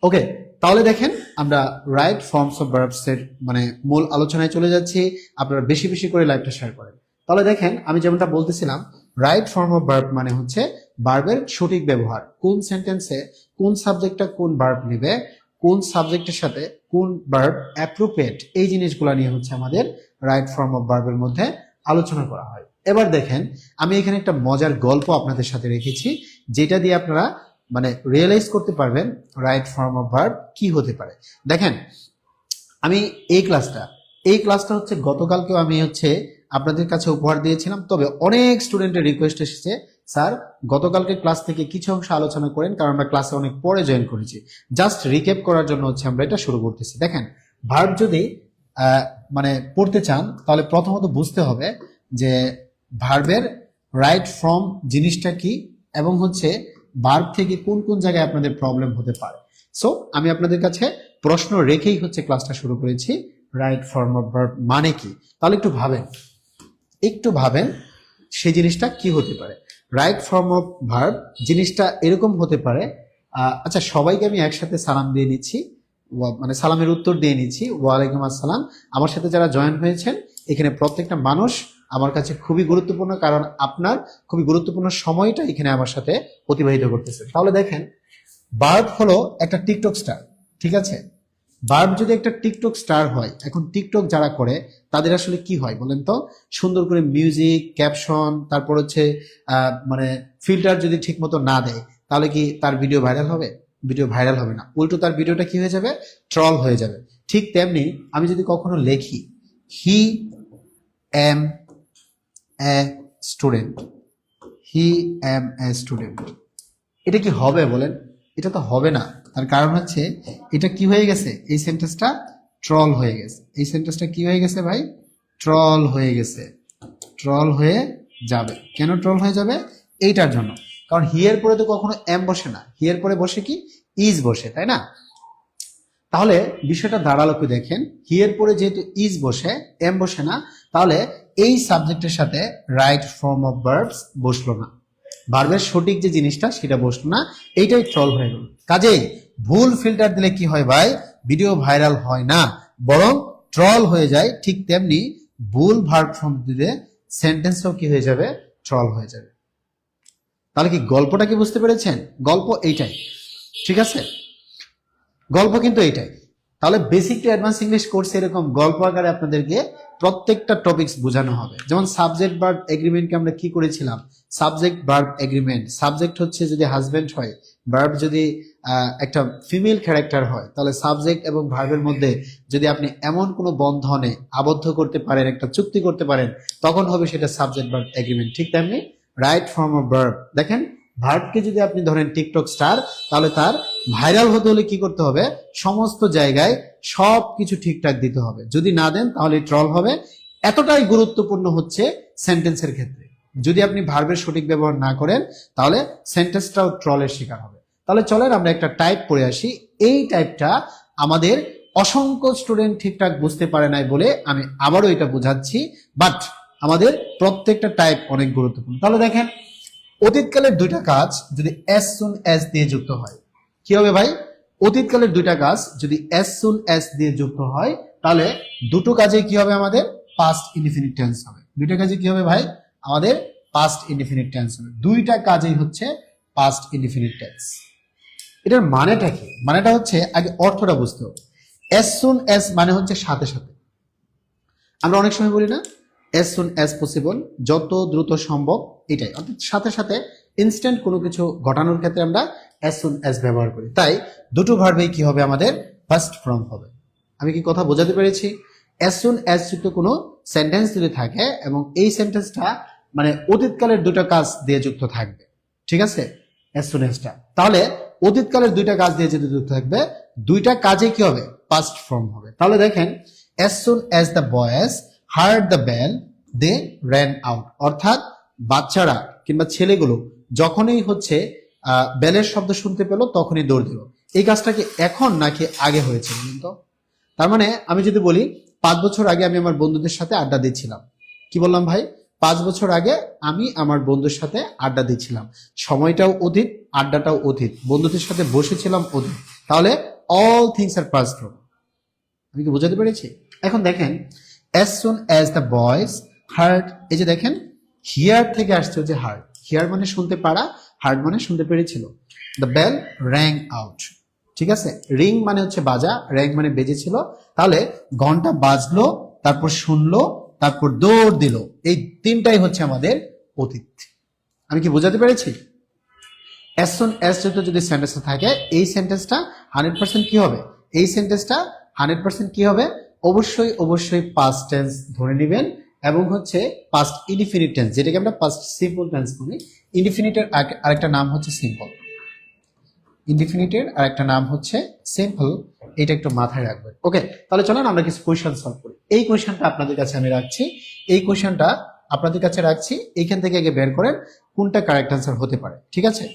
ওকে, তাহলে দেখেন আমরা রাইট ফর্মস অফ ভার্বস এর মানে মূল আলোচনায় চলে যাচ্ছি। আপনারা বেশি বেশি করে লাইভটা শেয়ার করেন। তাহলে দেখেন আমি যেমনটা বলতেছিলাম, রাইট ফর্ম অফ ভার্ব মানে হচ্ছে ভার্বের সঠিক ব্যবহার। কোন সেন্টেন্সে কোন সাবজেক্টটা কোন ভার্ব নেবে, কোন সাবজেক্টের সাথে কোন ভার্ব অ্যাপ্রোপ্রিয়েট, এই জিনিসগুলো নিয়ে হচ্ছে আমাদের রাইট ফর্ম অফ ভার্বের মধ্যে আলোচনা করা হয়। এবার দেখেন আমি এখানে একটা মজার গল্প আপনাদের সাথে রেখেছি, যেটা দিয়ে আপনারা মানে রিয়েলাইজ করতে পারবেন রাইট ফর্ম অফ ভার্ব কি হতে পারে। দেখেন আমি এই ক্লাসটা হচ্ছে গতকালকেও আমি হচ্ছে আপনাদের কাছে উপহার দিয়েছিলাম, তবে অনেক স্টুডেন্টের রিকোয়েস্ট এসেছে স্যার গতকালকে ক্লাস থেকে কিছু অংশ আলোচনা করেন, কারণ আমরা ক্লাসে অনেক পরে জয়েন করেছি। জাস্ট রিক্যাপ করার জন্য হচ্ছে আমরা এটা শুরু করতেছি। দেখেন ভার্ব যদি মানে পড়তে চান তাহলে প্রথমত বুঝতে হবে যে ভার্বের রাইট ফর্ম জিনিসটা কি, এবং হচ্ছে ভার্ব থেকে কোন কোন জায়গায় আপনাদের প্রবলেম হতে পারে। সো আমি আপনাদের কাছে প্রশ্ন রেখেই হচ্ছে ক্লাসটা শুরু করেছি। রাইট ফর্ম অফ ভার্ব মানে কি, তাহলে একটু ভাবেন সেই জিনিসটা কি হতে পারে। রাইট ফর্ম অফ ভার্ব জিনিসটা এরকম হতে পারে। আচ্ছা, সবাইকে আমি একসাথে সালাম দিয়ে নিচ্ছি, মানে সালামের উত্তর দিয়ে নিচ্ছি। ওয়ালাইকুম আসসালাম। আমার সাথে যারা জয়েন হয়েছেন এখানে প্রত্যেকটা মানুষ আমার কাছে খুবই গুরুত্বপূর্ণ, কারণ আপনার খুবই গুরুত্বপূর্ণ সময়টা এখানে আমার সাথে অতিবাহিত করতেছে। তাহলে দেখেন ভার্ব হলো একটা টিকটক স্টার, ঠিক আছে? ভার্ব যদি একটা টিকটক স্টার হয়, এখন টিকটক যারা করে তাদের আসলে কি হয় বলেন তো? সুন্দর করে মিউজিক, ক্যাপশন, তারপর হচ্ছে মানে ফিল্টার যদি ঠিক মতো না দেয় তাহলে কি তার ভিডিও ভাইরাল হবে? ভিডিও ভাইরাল হবে না, উল্টো তার ভিডিওটা কি হয়ে যাবে? ট্রল হয়ে যাবে। ঠিক তেমনি আমি যদি কখনো লেখি he am a student, he am a student, এটা কি হবে বলেন? এটা তো হবে না। তার কারণ হচ্ছে এটা কি হয়ে গেছে? এই সেন্টেন্সটা ট্রল হয়ে গেছে। এই সেন্টেন্সটা কি হয়ে গেছে ভাই? ট্রল হয়ে গেছে। ট্রল হয়ে যাবে। কেন ট্রল হয়ে যাবে? এইটার জন্য, কারণ হি এর পরে তো কখনো এম বসে না, হি এর পরে বসে কি? ইজ বসে, তাই না? তাহলে বিষয়টা দাঁড়ালো কি দেখেন, হি এর পরে যেহেতু ইজ বসে, এম বসে না, তাহলে এই সাবজেক্টের সাথে রাইট ফর্ম অফ ভার্বস বসলো না, ভার্বের সঠিক যে জিনিসটা সেটা বসলো না, এইটাই ট্রল হয়ে গেল। কাজেই ভুল ফিল্টার দিলে কি হয় ভাই? ভিডিও ভাইরাল হয় না, বরং ট্রল হয়ে যায়। ঠিক তেমনি ভুল ভার্ব ফর্ম দিলে সেন্টেন্সটাও কি হয়ে যাবে? ট্রল হয়ে যাবে। তাহলে কি গল্পটা কি বুঝতে পেরেছেন? গল্প এইটাই, ঠিক আছে? গল্প কিন্তু এইটাই। তাহলে basic to advance English course এরকম গল্প আকারে আপনাদেরকে প্রত্যেকটা টপিকস বোঝানো হবে। যেমন সাবজেক্ট ভার্ব এগ্রিমেন্টকে আমরা কি করেছিলাম? সাবজেক্ট ভার্ব এগ্রিমেন্ট, সাবজেক্ট হচ্ছে যদি হাজবেন্ড হয়, ভার্ব যদি একটা ফিমেল ক্যারেক্টার হয়, তাহলে সাবজেক্ট এবং ভার্বের মধ্যে যদি আপনি এমন কোনো বন্ধনে আবদ্ধ করতে পারেন, একটা চুক্তি করতে পারেন, তখন হবে সেটা সাবজেক্ট ভার্ব এগ্রিমেন্ট। ঠিক তেমনি রাইট ফর্ম অফ ভার্ব, দেখেন ভার্বকে যদি আপনি ধরেন টিকটক স্টার, তাহলে তার ভাইরাল হতে হলে কি করতে হবে? সমস্ত জায়গায় সবকিছু ঠিকঠাক দিতে হবে। যদি না দেন তাহলে ট্রল হবে। এতটাই গুরুত্বপূর্ণ হচ্ছে সেন্টেন্সের ক্ষেত্রে। যদি আপনি ভার্বের সঠিক ব্যবহার না করেন তাহলে সেন্টেন্সটাও ট্রলের শিকার হবে। তাহলে চলেন আমরা একটা টাইপ পড়ে আসি। এই টাইপটা আমাদের অসংখ্য স্টুডেন্ট ঠিকঠাক বুঝতে পারে নাই বলে আমি আবারও এটা বোঝাচ্ছি, বাট আমাদের প্রত্যেকটা টাইপ অনেক গুরুত্বপূর্ণ। তাহলে দেখেন অতীতকালের দুইটা কাজ যদি as soon as দিয়ে যুক্ত হয়, কি হবে ভাই? অতীতকালের দুইটা কাজ যদি as soon as দিয়ে যুক্ত হয়, তাহলে দুটো কাজে কি হবে? আমাদের পাস্ট ইনডিফিনিট টেন্স হবে। দুইটা কাজে কি হবে ভাই? আমাদের পাস্ট ইনডিফিনিট টেন্স হবে। দুইটা কাজেই হচ্ছে পাস্ট ইনডিফিনিট টেন্স। এটার মানেটা কি? মানেটা হচ্ছে আগে অর্থটা বুঝতে হবে। as soon as মানে হচ্ছে সাথে সাথে। আমরা অনেক সময় বলি না as soon as possible, যত দ্রুত সম্ভব, এটাই, অর্থাৎ সাথে সাথে ইনস্ট্যান্ট কোনো কিছু ঘটানোর ক্ষেত্রে আমরা as soon as ব্যবহার করি। তাই দুটো ভার্বেই কি হবে? আমাদের ফার্স্ট ফর্ম হবে। আমি কি কথা বোঝাতে পেরেছি? as soon as যুক্ত কোনো সেন্টেন্স যদি থাকে এবং এই সেন্টেন্সটা মানে অতীতকালের দুটো কাজ দিয়ে যুক্ত থাকবে, ঠিক আছে? as soon as টা, তাহলে অতীতকালের দুইটা কাজ দিয়ে যদি যুক্ত থাকবে, দুইটা কাজে কি হবে? পাস্ট ফর্ম হবে। তাহলে দেখেন as soon as the boys heard the bell they ran out, অর্থাৎ বাচ্চারা কিংবা ছেলেগুলো যখনই হচ্ছে বেলের শব্দ শুনতে পেল তখনই দৌড় দিল। এই কাজটা কি এখন নাকি আগে হয়েছে বলুন তো? তার মানে আমি যদি বলি 5 বছর আগে আমি আমার বন্ধুদের সাথে আড্ডা দিচ্ছিলাম, কি বললাম ভাই? 5 বছর আগে আমি আমার বন্ধুর সাথে আড্ডা দিচ্ছিলাম। সময়টাও অতীত, আড্ডাটাও অতীত, বন্ধুদের সাথে বসেছিলাম অতীত। তাহলে all things are pass through. আমি কি বোঝাতে পেরেছি? এখন দেখেন as soon as the boys heard, এই যে দেখেন হিয়ার থেকে আসছে হচ্ছে হার্ড, হিয়ার মানে শুনতে পারা, হার্ড মানে শুনতে পেরেছিল। দ্য বেল র্যাং আউট, ঠিক আছে, রিং মানে হচ্ছে বাজা, র্যাং মানে বেজেছিল, তাহলে ঘন্টা বাজলো, তারপর শুনলো, তারপর দৌড় দিল, এই তিনটাই হচ্ছে আমাদের অতীত। আমি কি বোঝাতে পেরেছি? as soon as যদি সেন্টেন্সে থাকে এই সেন্টেন্সটা 100% কি হবে? এই সেন্টেন্সটা 100% কি হবে? অবশ্যই অবশ্যই পাস্ট টেন্স ধরে নেবেন এবং হচ্ছে পাস্ট ইনডিফিনিট টেন্স, যেটাকে আমরা পাস্ট সিম্পল টেন্স বলি। ইনডিফিনিটের আরেকটা নাম হচ্ছে সিম্পল, ইনডিফিনিটের আরেকটা নাম হচ্ছে সিম্পল, এটা একটু মাথায় রাখবেন। ওকে, তাহলে চলেন আমরা কিছু কোয়েশ্চেন সলভ করি। এই কোয়েশ্চেনটা আপনাদের কাছে আমি রাখছি, এই কোয়েশ্চেনটা আপনাদের কাছে রাখছি, এইখান থেকে আগে বের করেন কোনটা কারেক্ট অ্যান্সার হতে পারে, ঠিক আছে?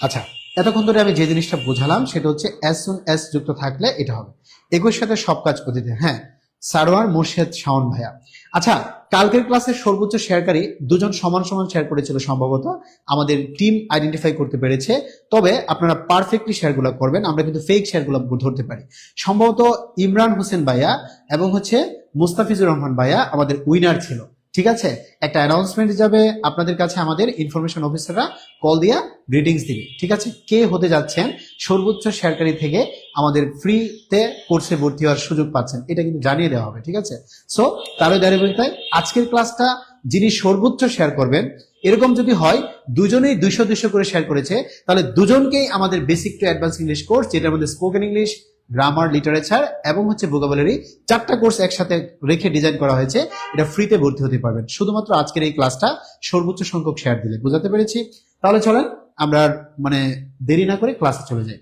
আচ্ছা, এতক্ষণ ধরে আমি যে জিনিসটা বোঝালাম সেটা হচ্ছে as soon as যুক্ত থাকলে এটা হবে। একুশ সাথে সব কাজ অতীতে। হ্যাঁ, সারোয়ার, মুর্শেদ, শাওন ভাইয়া। আচ্ছা, কালকের ক্লাসের সর্বোচ্চ শেয়ারকারী দুজন সমান সমান শেয়ার করেছিল, সম্ভবত আমাদের টিম আইডেন্টিফাই করতে পেরেছে। তবে আপনারা পারফেক্টলি শেয়ারগুলো করবেন, আমরা কিন্তু ফেক শেয়ারগুলো ধরতে পারি। সম্ভবত ইমরান হোসেন ভাইয়া এবং হচ্ছে মুস্তাফিজুর রহমান ভাইয়া আমাদের উইনার ছিল, ঠিক আছে? একটা অ্যানাউন্সমেন্ট যাবে আপনাদের কাছে, আমাদের ইনফরমেশন অফিসাররা কল দিয়া গ্রিটিংস দিবে, ঠিক আছে? কে হতে যাচ্ছেন সর্বোচ্চ শেয়ারকারী থেকে আমাদের ফ্রিতে কোর্সে ভর্তি হওয়ার সুযোগ পাচ্ছেন, এটা কিন্তু জানিয়ে দেওয়া হবে, ঠিক আছে? সো তারও দাঁড়িয়ে আজকের ক্লাসটা যিনি সর্বোচ্চ শেয়ার করবেন, এরকম যদি হয় দুজনেই 200 করে শেয়ার করেছে, তাহলে দুজনকেই আমাদের basic to advance English course, যেটার মধ্যে স্পোকেন ইংলিশ, গ্রামার, লিটারেচার এবং হচ্ছে ভোকাবুলারি, 4টা কোর্স একসাথে রেখে ডিজাইন করা হয়েছে, এটা ফ্রিতে ভর্তি হতে পারবেন শুধুমাত্র আজকের এই ক্লাসটা সর্বোচ্চ সংখ্যক শেয়ার দিলে। বুঝাতে পেরেছি? তাহলে চলেন আমরা মানে দেরি না করে ক্লাসে চলে যাই।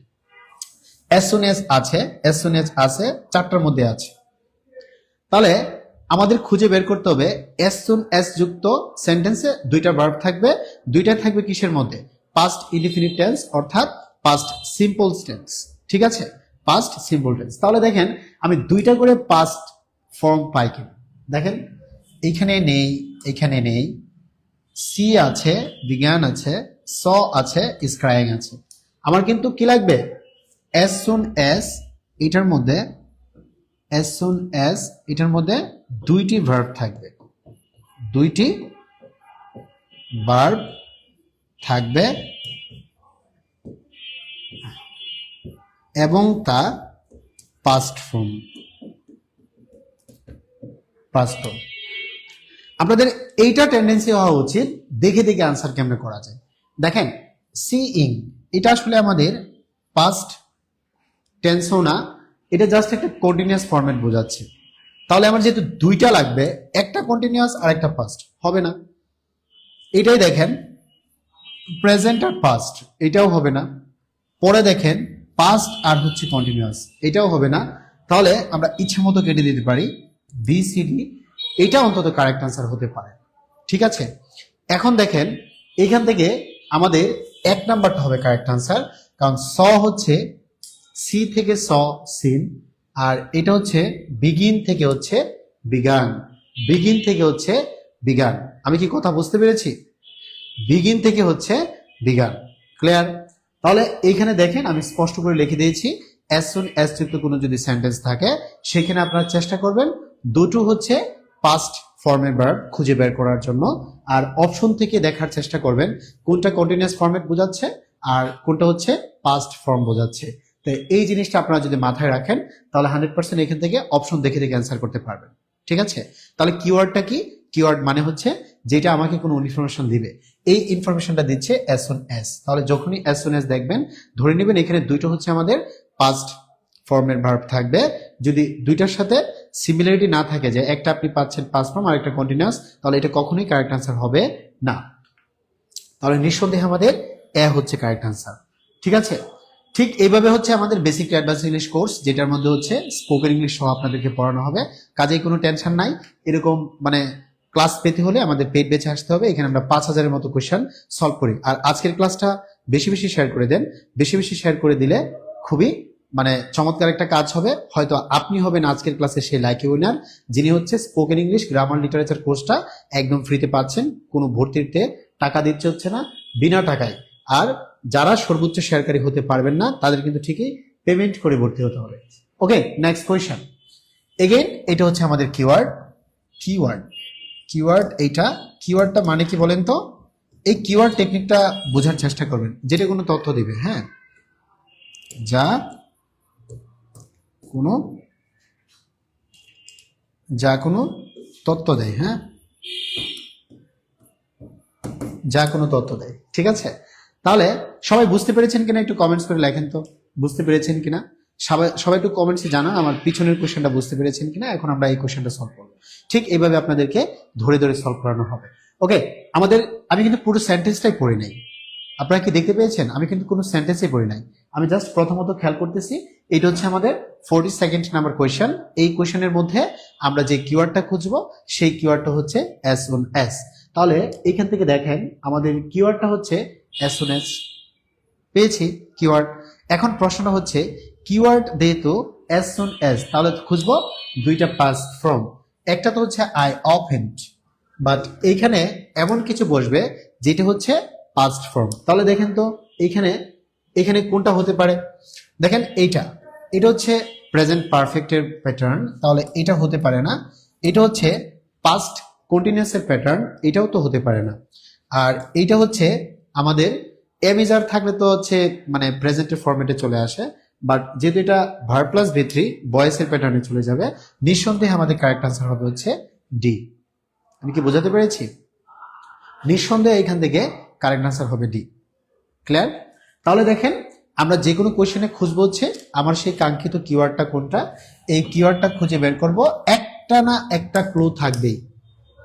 as soon as আছে, as soon as আছে 4টার মধ্যে আছে, তাহলে আমাদের খুঁজে বের করতে হবে as soon as যুক্ত সেন্টেন্সে দুইটা ভার্ব থাকবে, দুইটা থাকবে কিসের মধ্যে? পাস্ট ইনডিফিনিট টেন্স অর্থাৎ পাস্ট সিম্পল টেন্স, ঠিক আছে? Past simple tense. তাহলে দেখেন আমি দুইটা করে পাস্ট ফর্ম পাই কিনা, দেখেন এইখানে নেই, এখানে নেই, সি আছে, বিজ্ঞান আছে, স আছে, স্ক্রাইং আছে। আমার কিন্তু কি লাগবে? as soon as এটার মধ্যে, as soon as এটার মধ্যে দুইটি ভার্ব থাকবে, দুইটি ভার্ব থাকবে এবং তা পাস্ট ফর্ম, পাস্ট ফর্ম। আপনাদের এইটা টেন্ডেন্সি হওয়া উচিত দেখে দেখে আনসার কেমনে করা যায়। দেখেন সিইং, এটা আসলে আমাদের পাস্ট টেন্সও না, এটা জাস্ট একটা কন্টিনিউয়াস ফরম্যাট বোঝাচ্ছে। তাহলে আমার যেহেতু দুইটা লাগবে, একটা কন্টিনিউয়াস আর একটা পাস্ট, হবে না। এটাই দেখেন প্রেজেন্ট আর পাস্ট, এটাও হবে না। পরে দেখেন পাস্ট আর হচ্ছে কন্টিনিউয়াস, এটাও হবে না। তাহলে আমরা ইচ্ছা মতো কেটে দিতে পারি বিসিডি, এটা অন্তত কারেক্ট আনসার হতে পারে, ঠিক আছে? এখন দেখেন এখান থেকে আমাদের 1 নাম্বারটা হবে কারেক্ট আনসার, কারণ স হচ্ছে সি থেকে স সিন, আর এটা হচ্ছে বিগিন থেকে হচ্ছে বিগান, বিগিন থেকে হচ্ছে বিগান। আমি কি কথা বুঝতে পেরেছি? বিগিন থেকে হচ্ছে বিগান, ক্লিয়ার? তাহলে এইখানে দেখেন আমি স্পষ্ট করে লিখে দিয়েছি as soon as যুক্ত কোনো যদি সেন্টেন্স থাকে সেখানে আপনারা চেষ্টা করবেন দুটো হচ্ছে পাস্ট ফর্মের ভার্ব খুঁজে বের করার জন্য, আর অপশন থেকে দেখার চেষ্টা করবেন কোনটা কন্টিনিউয়াস ফর্মেট বোঝাচ্ছে আর কোনটা হচ্ছে পাস্ট ফর্ম বোঝাচ্ছে। তো এই জিনিসটা আপনারা যদি মাথায় রাখেন তাহলে 100% এখান থেকে অপশন দেখে দেখে অ্যান্সার করতে পারবেন, ঠিক আছে? তাহলে কিওয়ার্ডটা কি? কিওয়ার্ড মানে হচ্ছে যেটা আমাকে কোনো ইনফরমেশন দিবে, এই ইনফরমেশনটা দিচ্ছে as soon as। তাহলে যখনই as soon as দেখবেন ধরে নেবেন এখানে দুইটা হচ্ছে আমাদের পাস্ট ফর্মের ভার্ব থাকবে। যদি দুইটার সাথে সিমিলারিটি না থাকে, যে একটা আপনি পাচ্ছেন পাস্ট ফর্ম আর একটা কন্টিনিউয়াস, তাহলে এটা কখনোই কারেক্ট আনসার হবে না। তাহলে নিঃসন্দেহে আমাদের এ হচ্ছে কারেক্ট আনসার, ঠিক আছে? ঠিক এইভাবে হচ্ছে আমাদের basic to advance English course, যেটার মধ্যে হচ্ছে স্পোকেন ইংলিশ সহ আপনাদেরকে পড়ানো হবে। কাজেই কোনো টেনশন নাই। এরকম মানে ক্লাস পেতে হলে আমাদের পেড বেচে আসতে হবে। এখানে আমরা 5000-এর মতো কোয়েশ্চেন সলভ করি। আর আজকের ক্লাসটা বেশি বেশি শেয়ার করে দেন, বেশি বেশি শেয়ার করে দিলে খুবই মানে চমৎকার একটা কাজ হবে। হয়তো আপনি হবেন আজকের ক্লাসে সেই লাকি উইনার যিনি হচ্ছে স্পোকেন ইংলিশ, গ্রামার, লিটারেচার কোর্সটা একদম ফ্রিতে পাচ্ছেন, কোনো ভর্তিতে টাকা দিতে হচ্ছে না, বিনা টাকায়। আর যারা সর্বোচ্চ শেয়ারকারী হতে পারবেন না তাদের কিন্তু ঠিকই পেমেন্ট করে ভর্তি হতে হবে। ওকে, নেক্সট কোয়েশ্চেন। এগেইন এটা হচ্ছে আমাদের কিওয়ার্ড। এইটা কিওয়ার্ডটা মানে কি বলেন তো? এই কিওয়ার্ড টেকনিকটা বোঝার চেষ্টা করবেন, যেটা কোনো তথ্য দিবে, হ্যাঁ, যা কোনো তথ্য দেয়, হ্যাঁ, যা কোনো তথ্য দেয়, ঠিক আছে? তাহলে সবাই বুঝতে পেরেছেন কিনা একটু কমেন্টস করে লেখেন তো, বুঝতে পেরেছেন কিনা? সবাই একটু কমেন্টসে জানান আমার পিছনের কোশ্চেনটা বুঝতে পেরেছেন কিনা। এখন আমরা এই কোশ্চেনটা সলভ করবো, ঠিক এইভাবে আপনাদেরকে ধরে ধরে সলভ করানো হবে। ওকে, আমি কিন্তু পুরো সেন্টেন্সটাই পড়ি নাই, আপনারা কি দেখতে পেয়েছেন? আমি কিন্তু কোনো সেন্টেন্সই পড়ি নাই, আমি জাস্ট প্রথমত খেয়াল করতেছি। এটা হচ্ছে আমাদের 42nd নাম্বার কোয়েশ্চেন। এই কোয়েশ্চেনের মধ্যে আমরা যে কিওয়ার্ডটা খুঁজবো সেই কিওয়ার্ডটা হচ্ছে অ্যাজ সুন অ্যাজ। তাহলে এখান থেকে দেখেন আমাদের কিওয়ার্ডটা হচ্ছে অ্যাজ সুন অ্যাজ, পেয়েছি কিওয়ার্ড। এখন প্রশ্নটা হচ্ছে কিওয়ার্ড যেহেতু অ্যাজ সুন অ্যাজ, তাহলে খুঁজবো দুইটা পাস্ট ফর্ম। একটা তো হচ্ছে আই ওপেনড, বাট এইখানে এমন কিছু বসবে যেটা হচ্ছে পাস্ট ফর্ম। তাহলে দেখেন তো এখানে কোনটা হতে পারে? দেখেন এটা হচ্ছে প্রেজেন্ট পারফেক্টের প্যাটার্ন, তাহলে এটা হতে পারে না। এটা হচ্ছে পাস্ট কন্টিনিউয়াসের প্যাটার্ন, এটাও তো হতে পারে না। আর এইটা হচ্ছে আমাদের এমিজার থাকলে তো হচ্ছে মানে প্রেজেন্টের ফরম্যাটে চলে আসে, বাট যেহেতু এটা ভার্ব প্লাস ভি3 ভয়েসের প্যাটার্নে চলে যাবে, নিঃসন্দেহে আমাদের কারেক্ট আনসার হবে হচ্ছে ডি। আমি কি বোঝাতে পেরেছি? নিঃসন্দেহে এখান থেকে কারেক্ট আনসার হবে ডি। ক্লিয়ার? তাহলে দেখেন আমরা যে কোনো কোশ্চেনে খুঁজবো হচ্ছে আমার সেই কাঙ্ক্ষিত কিওয়ার্ডটা কোনটা, এই কিওয়ার্ডটা খুঁজে বের করব। একটা না একটা ক্লু থাকবেই,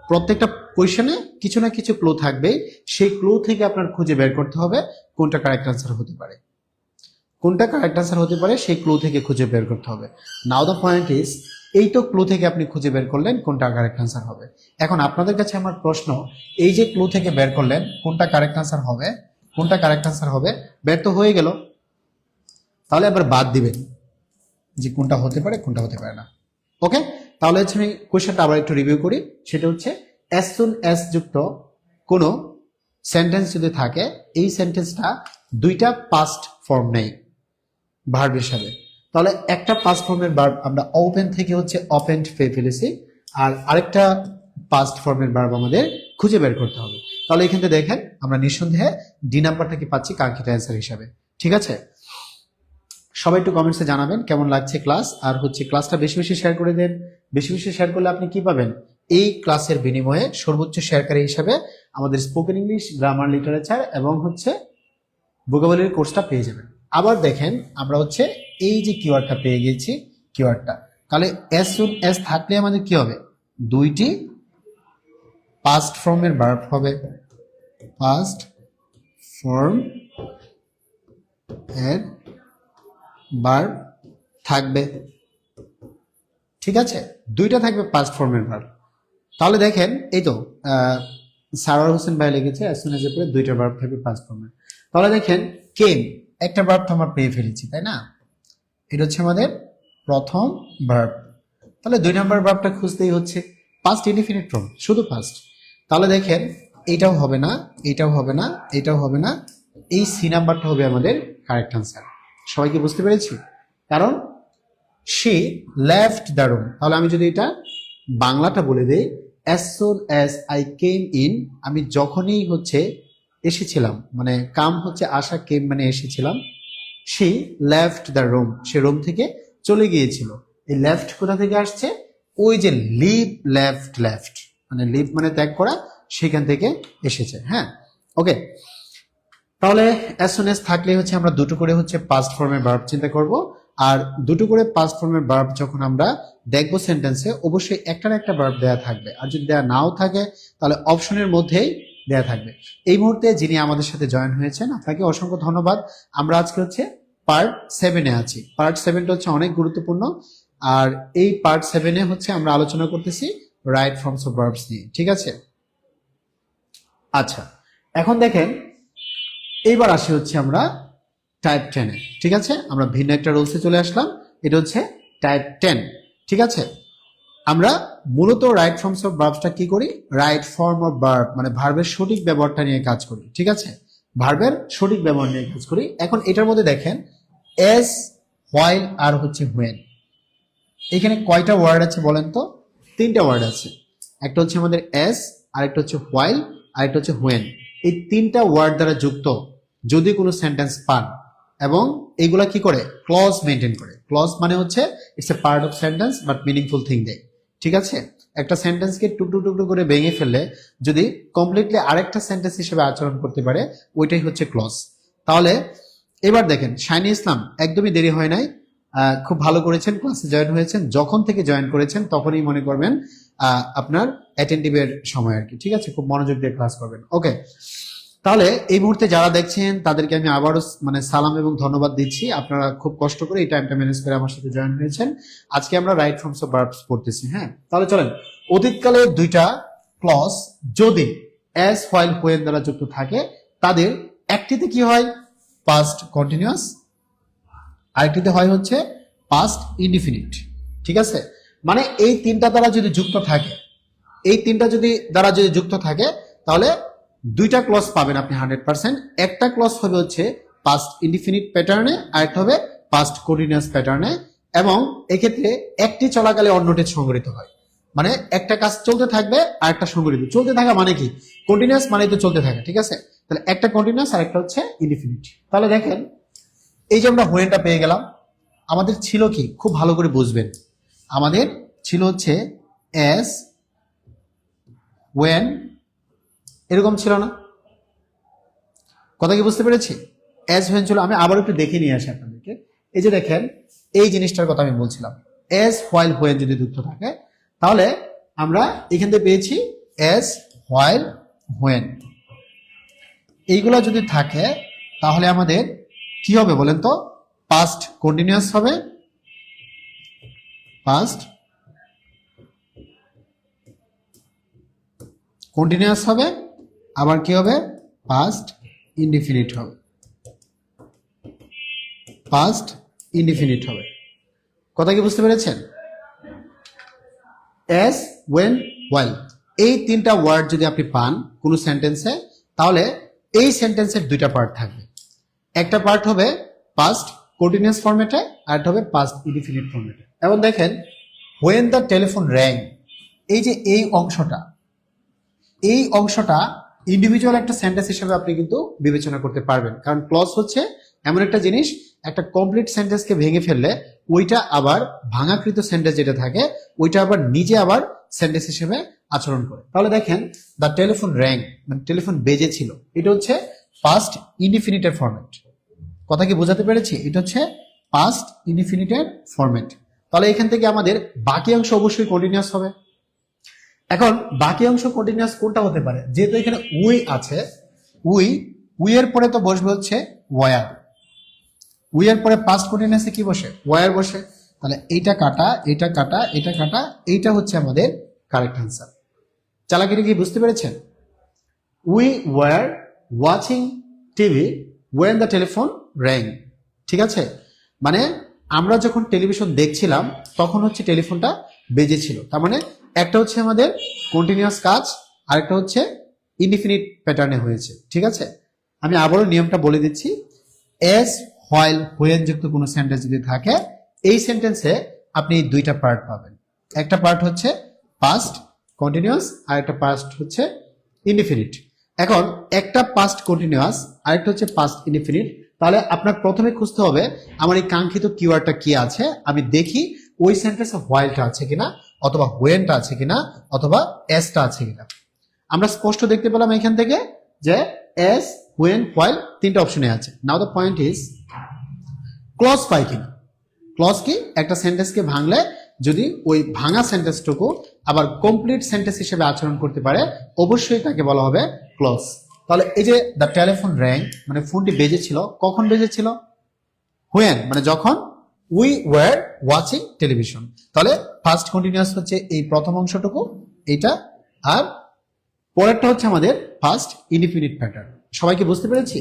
প্রত্যেকটা কোশ্চেনে কিছু না কিছু ক্লু থাকবেই, সেই ক্লু থেকে আপনার খুঁজে বের করতে হবে কোনটা কারেক্ট আনসার হতে পারে, সেই ক্লু থেকে খুঁজে বের করতে হবে। নাও দ্য পয়েন্ট ইজ, এই তো ক্লু থেকে আপনি খুঁজে বের করলেন কোনটা কারেক্ট আনসার হবে। এখন আপনাদের কাছে আমার প্রশ্ন, এই যে ক্লু থেকে বের করলেন কোনটা কারেক্ট আনসার হবে, বের তো হয়ে গেল, তাহলে আবার বাদ দিবেন যে কোনটা হতে পারে কোনটা হতে পারে না। ওকে, তাহলে হচ্ছে আমি কোশ্চেনটা আবার একটু রিভিউ করি। সেটা হচ্ছে অ্যাজ সুন অ্যাজ যুক্ত কোনো সেন্টেন্স যদি থাকে, এই সেন্টেন্সটা দুইটা পাস্ট ফর্ম নেই ভার্ব হিসাবে। তাহলে একটা পাস্ট ফর্মের ভার্ব আমরা ওপেন থেকে হচ্ছে ওপেনড পেয়ে ফেলেছি, আর আরেকটা পাস্ট ফর্মের ভার্ব আমাদের খুঁজে বের করতে হবে। তাহলে এখান থেকে দেখেন আমরা নিঃসন্দেহে ডি নাম্বারটাকে পাচ্ছি কাঙ্ক্ষিত অ্যান্সার হিসাবে। ঠিক আছে, সবাই একটু কমেন্টসে জানাবেন কেমন লাগছে ক্লাস, আর হচ্ছে ক্লাসটা বেশি বেশি শেয়ার করে দেন। বেশি বেশি শেয়ার করলে আপনি কি পাবেন? এই ক্লাসের বিনিময়ে সর্বোচ্চ শেয়ারকারী হিসাবে আমাদের স্পোকেন ইংলিশ, গ্রামার, লিটারেচার এবং হচ্ছে ভোকাবুলারি কোর্সটা পেয়ে যাবেন। আবার দেখেন আমরা হচ্ছে এই যে কিওয়ার্ডটা পেয়ে গেছি, কিওয়ার্ডটা তাহলে অ্যাজ সুন অ্যাজ থাকলে আমাদের কি হবে? দুইটি পাস্ট ফর্মের ভার্ব হবে, পাস্ট ফর্ম এর ভার্ব থাকবে। ঠিক আছে, দুইটা থাকবে পাস্ট ফর্মের ভার্ব। তাহলে দেখেন এই তো সারোয়ার হোসেন ভাই লিখেছে অ্যাজ সুন এর পরে দুইটা ভার্ব থাকবে পাস্ট ফর্মের। তাহলে দেখেন কেম, একটা ভার্ব তো আমরা পেয়ে ফেলেছি, তাই না? এটা হচ্ছে আমাদের প্রথম ভার্ব। তাহলে দুই নাম্বার ভার্বটা খুঁজতেই হচ্ছে পাস্ট ইনডিফিনিট ফর্ম, শুধু পাস্ট। তাহলে দেখেন এটাও হবে না, এটাও হবে না, এটাও হবে না, এই সি নাম্বারটা হবে আমাদের কারেক্ট আনসার। সবাইকে বুঝতে পেরেছি? কারণ শি লেফট দ্য রুম। তাহলে আমি যদি এটা বাংলাটা বলে দিই, as soon as I came in, আমি যখনই হচ্ছে এসেছিলাম, মানে কাম হচ্ছে আসা, কেম মানে এসেছিলাম। She left the room, say room থেকে চলে গিয়েছিল। এই লেফট কোথা থেকে আসছে? ওই যে লিভ, লেফট মানে লিভ মানে ত্যাগ করা, সেখান থেকে এসেছে। হ্যাঁ, ওকে। তাহলে অ্যাজ সুন অ্যাজ থাকলে হচ্ছে আমরা দুটো করে হচ্ছে পাস্ট ফর্মের ভার্ব চিন্তা করব, আর দুটো করে পাস্ট ফর্মের ভার্ব যখন আমরা দেখবো সেন্টেন্সে, অবশ্যই একটা না একটা ভার্ব দেয়া থাকবে, আর যদি দেয়া নাও থাকে তাহলে অপশনের মধ্যেই দেয়া থাকবে। এই মুহূর্তে যিনি আমাদের সাথে জয়েন হয়েছেন আপনাকে অসংখ্য ধন্যবাদ। আমরা আজকে হচ্ছে পার্ট 7-এ আছি। পার্ট 7টা হচ্ছে অনেক গুরুত্বপূর্ণ, আর এই পার্ট 7-এ হচ্ছে আমরা আলোচনা করতেছি রাইট ফর্মস অফ ভার্বস নিয়ে। ঠিক আছে, আচ্ছা এখন দেখেন এইবার আসি হচ্ছে আমরা টাইপ 10-এ। ঠিক আছে, আমরা ভিন্ন একটা রুলসে চলে আসলাম, এটা হচ্ছে টাইপ 10। ঠিক আছে, আমরা মূলত রাইট ফর্মস অফ ভার্বসটা কি করি? রাইট ফর্ম অফ ভার্ব মানে ভার্বের সঠিক ব্যবহারটা নিয়ে কাজ করি। ঠিক আছে, ভার্বের সঠিক ব্যবহার নিয়ে কাজ করি। এখন এটার মধ্যে দেখেন এস, হোয়াইল আর হচ্ছে হোয়েন। এখানে কয়টা ওয়ার্ড আছে বলেন তো? 3টা ওয়ার্ড আছে। একটা হচ্ছে আমাদের এস, আরেকটা হচ্ছে হোয়াইল, আরেকটা হচ্ছে হোয়েন। এই 3টা ওয়ার্ড দ্বারা যুক্ত যদি কোনো সেন্টেন্স পান এবং এইগুলা কি করে ক্লজ মেনটেন করে। ক্লজ মানে হচ্ছে it's a part of sentence but meaningful thing দেয়। ঠিক আছে, একটা সেন্টেন্সকে টুকরো টুকরো করে ভেঙে ফেললে যদি কমপ্লিটলি আরেকটা সেন্টেন্স হিসেবে আচরণ করতে পারে, ওইটাই হচ্ছে ক্লজ। তাহলে এবার দেখেন, শাইনি ইসলাম একদমই দেরি হয় নাই, খুব ভালো করেছেন, ক্লাসে জয়েন হয়েছেন। যখন থেকে জয়েন করেছেন তখনই মনে করবেন আপনার অ্যাটেন্টিভের সময় আর কি। ঠিক আছে, খুব মনোযোগ দিয়ে ক্লাস করবেন। ওকে, তাহলে এই মুহূর্তে যারা দেখছেন তাদেরকে আমি আবারও মানে সালাম এবং ধন্যবাদ দিচ্ছি। আপনারা খুব কষ্ট করে এই টাইমটা ম্যানেজ করে আমার সাথে জয়েন হয়েছেন। আজকে আমরা রাইট ফর্মস অফ ভার্বস পড়তেছি। হ্যাঁ, তাহলে চলেন, অতীতকালে 2টা ক্লজ যদি অ্যাজ, হোয়াইল, হোয়েন দ্বারা যুক্ত থাকে, তাদের একটিতে কি হয় পাস্ট কন্টিনিউয়াস, আরেকটিতে হয় হচ্ছে পাস্ট ইনডিফিনিট। ঠিক আছে, মানে এই 3টা দ্বারা যদি যুক্ত থাকে, এই 3টা দ্বারা যদি যুক্ত থাকে, তাহলে 2টা ক্লজ পাবেন আপনি 100%। একটা ক্লজ হবে হচ্ছে পাস্ট ইনডিফিনিট প্যাটার্নে, আরেকটা হবে পাস্ট কন্টিনিউয়াস প্যাটার্নে, এবং এক্ষেত্রে একটি চলাকালে অন্যটি সংগঠিত হয়। মানে একটা কাজ চলতে থাকবে আর একটা সংগঠিত। চলতে থাকা মানে কি? কন্টিনিউয়াস মানে তো চলতে থাকে। ঠিক আছে, তাহলে একটা কন্টিনিউয়াস আর একটা হচ্ছে ইনডিফিনিট। তাহলে দেখেন, এই যে আমরা হোয়েনটা পেয়ে গেলাম, আমাদের ছিল কি খুব ভালো করে বুঝবেন, আমাদের ছিল হচ্ছে এস, ওয়েন, এরকম ছিল না? কথা কি বুঝতে পেরেছি? এস হোয়েন ছিল। আমি আবার একটু দেখে নিয়ে আসি আপনাদেরকে। এই যে দেখেন, এই জিনিসটার কথা আমি বলছিলাম, এস, হোয়াইল, হোয়েন যদি যুক্ত থাকে, তাহলে আমরা এখান থেকে পেয়েছি এস, হোয়াইল, হোয়েন। এইগুলা যদি থাকে তাহলে আমাদের কি হবে বলেন তো? পাস্ট কন্টিনিউয়াস হবে, পাস্ট কন্টিনিউয়াস হবে, আবার কি হবে? পাস্ট ইনডিফিনিট হবে, পাস্ট ইনডিফিনিট হবে। কথা কি বুঝতে পেরেছেন? এস, ওয়েন, হোয়াইল, এই 3টা ওয়ার্ড যদি আপনি পান কোনো সেন্টেন্সে, তাহলে এই সেন্টেন্সের 2টা পার্ট থাকবে। একটা পার্ট হবে পাস্ট কন্টিনিউয়াস ফরম্যাটে, আর একটা হবে পাস্ট ইনডিফিনিট ফরম্যাটে। এবং দেখেন, হোয়েন দ্য টেলিফোন র্যাং, এই যে এই অংশটা ইন্ডিভিজুয়াল একটা সেন্টেন্স হিসেবে আপনি কিন্তু বিবেচনা করতে পারবেন, কারণ ক্লজ হচ্ছে এমন একটা জিনিস, একটা কমপ্লিট সেন্টেন্সকে ভেঙে ফেললে ওইটা আবার ভাঙাকৃত সেন্টেন্স যেটা থাকে ওইটা আবার নিজে আবার সেন্টেন্স হিসেবে আচরণ করে। তাহলে দেখেন, দ্য টেলিফোন র্যাং মানে টেলিফোন বেজেছিল, এটা হচ্ছে পাস্ট ইনডিফিনিটের ফরম্যাট। কথা কি বোঝাতে পেরেছি? এটা হচ্ছে পাস্ট ইনডিফিনিটের ফরম্যাট। তাহলে এখান থেকে আমাদের বাকি অংশ অবশ্যই কন্টিনিউয়াস হবে। এখন বাকি অংশ কন্টিনিউয়াস কোনটা হতে পারে? যেহেতু এখানে উই আছে, উই এর পরে তো বসবে হচ্ছে ওয়ার। উই এর পরে পাস্ট কন্টিনিউয়াসে কি বসে? ওয়ার বসে। তাহলে এইটা কাটা, এটা কাটা, এটা কাটা, এইটা হচ্ছে আমাদের কারেক্ট আনসার। চালাকিটা কি বুঝতে পেরেছেন? We were watching TV when the telephone rang. ঠিক আছে, মানে আমরা যখন টেলিভিশন দেখছিলাম তখন হচ্ছে টেলিফোনটা বেজেছিল। তার মানে একটা হচ্ছে আমাদের কন্টিনিউয়াস কাজ, আরেকটা হচ্ছে ইনডিফিনিট প্যাটার্নে হয়েছে। ঠিক আছে, আমি আবারও নিয়মটা বলে দিচ্ছি। এস, হোয়াইল, হোয়েন যুক্ত কোনো সেন্টেন্স যদি থাকে, এই সেন্টেন্সে আপনি 2টা পার্ট পাবেন। একটা পার্ট হচ্ছে পাস্ট কন্টিনিউয়াস, আর একটা পাস্ট হচ্ছে ইনডিফিনিট। এখন একটা পাস্ট কন্টিনিউয়াস, আরেকটা হচ্ছে পাস্ট ইনডিফিনিট। তাহলে আপনার প্রথমে খুঁজতে হবে আমার এই কাঙ্ক্ষিত কিওয়ার্ডটা কি আছে, আমি দেখি ওই সেন্টেন্সে হোয়াইলটা আছে কিনা, অথবা হোয়েনটা আছে কিনা, অথবা এসটা আছে কিনা। আমরা স্পষ্ট দেখতে পেলাম এখান থেকে যে এস, হোয়েন, হোয়াইল 3টা অপশনে আছে। নাও দ্য পয়েন্ট ইজ, ক্লজ পাই কিনা। ক্লজ কি? একটা সেন্টেন্সকে ভাঙলে যদি ওই ভাঙা সেন্টেন্সটুকু আবার কমপ্লিট সেন্টেন্স হিসেবে আচরণ করতে পারে, অবশ্যই তাকে বলা হবে ক্লজ। তাহলে এই যে দ্য টেলিফোন র্যাং মানে ফোনটি বেজেছিল, কখন বেজেছিল? হোয়েন মানে যখন উই ওয়ার ওয়াচিং টেলিভিশন। তাহলে ফার্স্ট কন্টিনিউয়াস হচ্ছে এই প্রথম অংশটুকু, এইটা, আর পরেরটা হচ্ছে আমাদের ফার্স্ট ইনডিফিনিট প্যাটার্ন। সবাইকে বুঝতে পেরেছি?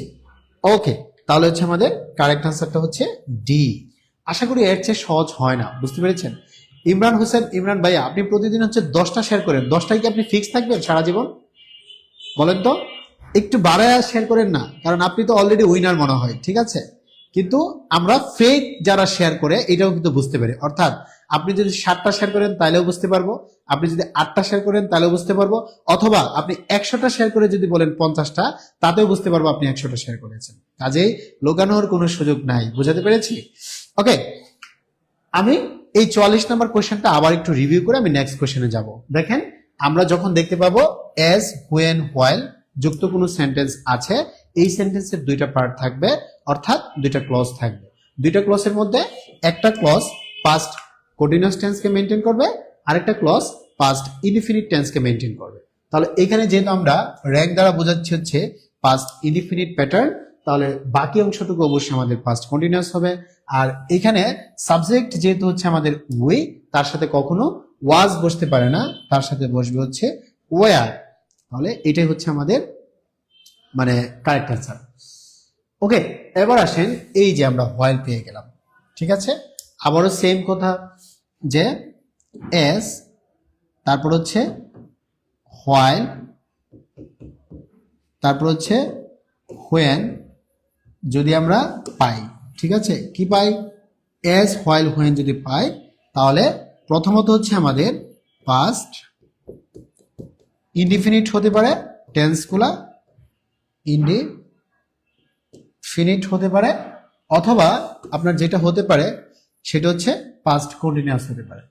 ওকে, তাহলে হচ্ছে আমাদের কারেক্ট আনসারটা হচ্ছে ডি। আশা করি এর চেয়ে সহজ হয় না, বুঝতে পেরেছেন? ইমরান হোসেন, ইমরান ভাইয়া, আপনি প্রতিদিন হচ্ছে 10টা শেয়ার করেন, 10টাই কি আপনি ফিক্স থাকবেন সারা জীবন? বলেন তো, একটু বাড়ায় শেয়ার করেন না, কারণ আপনি তো অলরেডি উইনার মনে হয়। ঠিক আছে, কিন্তু আমরা ফেক যারা শেয়ার করে এটাও কিন্তু বুঝতে পারি। অর্থাৎ আপনি যদি 7টা শেয়ার করেন তাহলেও বুঝতে পারবো, আপনি যদি 8টা শেয়ার করেন তাহলেও বুঝতে পারবো, অথবা আপনি 100টা শেয়ার করে যদি বলেন 50টা, তাতেও বুঝতে পারবো আপনি 100টা শেয়ার করেছেন। কাজেই লোকানোর কোনো সুযোগ নাই। বুঝাতে পেরেছি? ওকে, আমি এই 44 নম্বর কোশ্চেনটা আবার একটু রিভিউ করে আমি নেক্সট কোশ্চেনে যাব। দেখেন, আমরা যখন দেখতে পাবো এজ, হোয়েন, হোয়াইল যুক্ত কোনো সেন্টেন্স আছে, এই সেন্টেন্সের দুইটা পার্ট থাকবে, অর্থাৎ দুইটা ক্লজ থাকবে। দুইটা ক্লজের মধ্যে একটা ক্লজ পাস্ট কন্টিনিউয়াস টেন্সকে মেনটেন করবে, আরেকটা ক্লজ পাস্ট ইনডিফিনিট টেন্সকে মেনটেন করবে। তাহলে এখানে যেহেতু আমরা র্যাঙ্ক দ্বারা বোঝাচ্ছি হচ্ছে পাস্ট ইনডিফিনিট প্যাটার্ন, তাহলে বাকি অংশটুকু অবশ্যই আমাদের পাস্ট কন্টিনিউয়াস হবে। আর এখানে সাবজেক্ট যেহেতু হচ্ছে আমাদের উই, তার সাথে কখনো ওয়াজ বসতে পারে না, তার সাথে বসবে হচ্ছে ওয়ার। তাহলে এটাই হচ্ছে আমাদের মানে কারেক্ট অ্যান্সার। ওকে, এবার আসেন, এই যে আমরা হোয়াইল পেয়ে গেলাম, ঠিক আছে। আবারও সেম কথা, যে এস, তারপর হচ্ছে হোয়াইল, তারপর হচ্ছে হোয়েন যদি আমরা পাই, ঠিক আছে, কি পাই, এস, হোয়াইল, হোয়েন যদি পাই, তাহলে প্রথমত হচ্ছে আমাদের পাস্ট ইনডিফিনিট হতে পারে, টেন্সগুলা ইনডিফিনিট হতে পারে, অথবা আপনার যেটা হতে পারে সেটা হচ্ছে পাস্ট কন্টিনিউয়াস হতে পারে।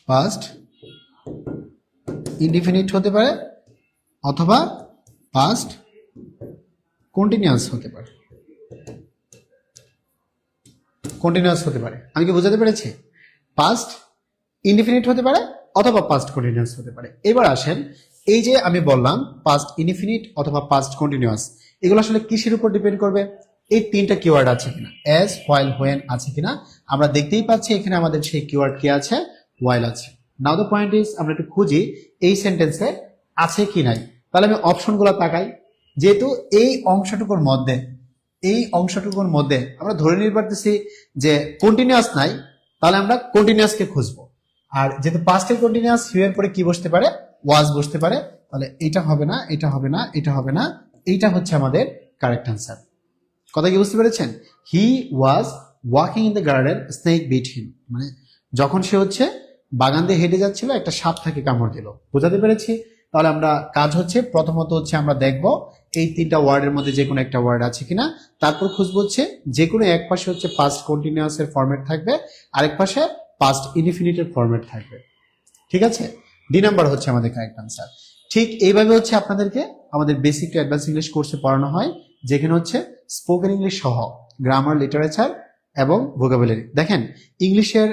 পাস্ট ইনডিফিনিট হতে পারে অথবা পাস্ট কন্টিনিউয়াস হতে পারে। কন্টিনিউয়াস হতে পারে, আমি কি বোঝাতে পেরেছি? পাস্ট ইনডিফিনিট হতে পারে অথবা পাস্ট কন্টিনিউয়াস হতে পারে। এবার আসেন, এই যে আমি বললাম পাস্ট ইনডিফিনিট অথবা পাস্ট কন্টিনিউয়াস, এগুলো আসলে কিসের উপর ডিপেন্ড করবে? এই তিনটা কিওয়ার্ড আছে কিনা, এস, হোয়াইল, হোয়েন আছে কিনা। আমরা দেখতেই পাচ্ছি এখানে আমাদের সেই কিওয়ার্ড কি আছে, হোয়াইল আছে। নাও দ্য পয়েন্ট ইজ, আমরা একটু খুঁজি এই সেন্টেন্সে আছে কি নাই। তাহলে আমি অপশনগুলো তাকাই, যেহেতু এই অংশটুকুর মধ্যে আমরা ধরে নিতে পারতেছি যে কন্টিনিউয়াস নাই, তাহলে আমরা কন্টিনিউয়াসকে খুঁজবো। আর যেহেতু পাস্টের কন্টিনিউয়াস, হিউ এর পরে কি বসতে পারে, ওয়াজ বসতে পারে, তাহলে এটা হবে না, এটা হবে না, এটা হবে না, এইটা হচ্ছে আমাদের কারেক্ট অ্যান্সার। কথা কি বুঝতে পেরেছেন? He was walking in the garden, snake bit him, মানে যখন সে হচ্ছে বাগান দিয়ে হেঁটে যাচ্ছিল একটা সাপ তাকে কামড় দিল। বোঝাতে পেরেছি? তাহলে আমরা কাজ হচ্ছে প্রথমত হচ্ছে আমরা দেখব এই তিনটা ওয়ার্ডের মধ্যে যে কোনো একটা ওয়ার্ড আছে কিনা, তারপর খুঁজবো হচ্ছে যে কোনো এক পাশে হচ্ছে পাস্ট কন্টিনিউয়াস এর ফরম্যাট থাকবে, আরেক পাশে পাস্ট ইনডিফিনিটের ফরম্যাট থাকবে, ঠিক আছে। ডি নাম্বার হচ্ছে আমাদের কারেক্ট আনসার। ঠিক এইভাবে হচ্ছে আপনাদেরকে আমাদের বেসিক টু অ্যাডভান্স ইংলিশ কোর্সে পড়ানো হয়, যেখানে হচ্ছে স্পোকেন ইংলিশ সহ গ্রামার, লিটারেচার এবং ভোকাবুলারি। দেখেন, ইংলিশের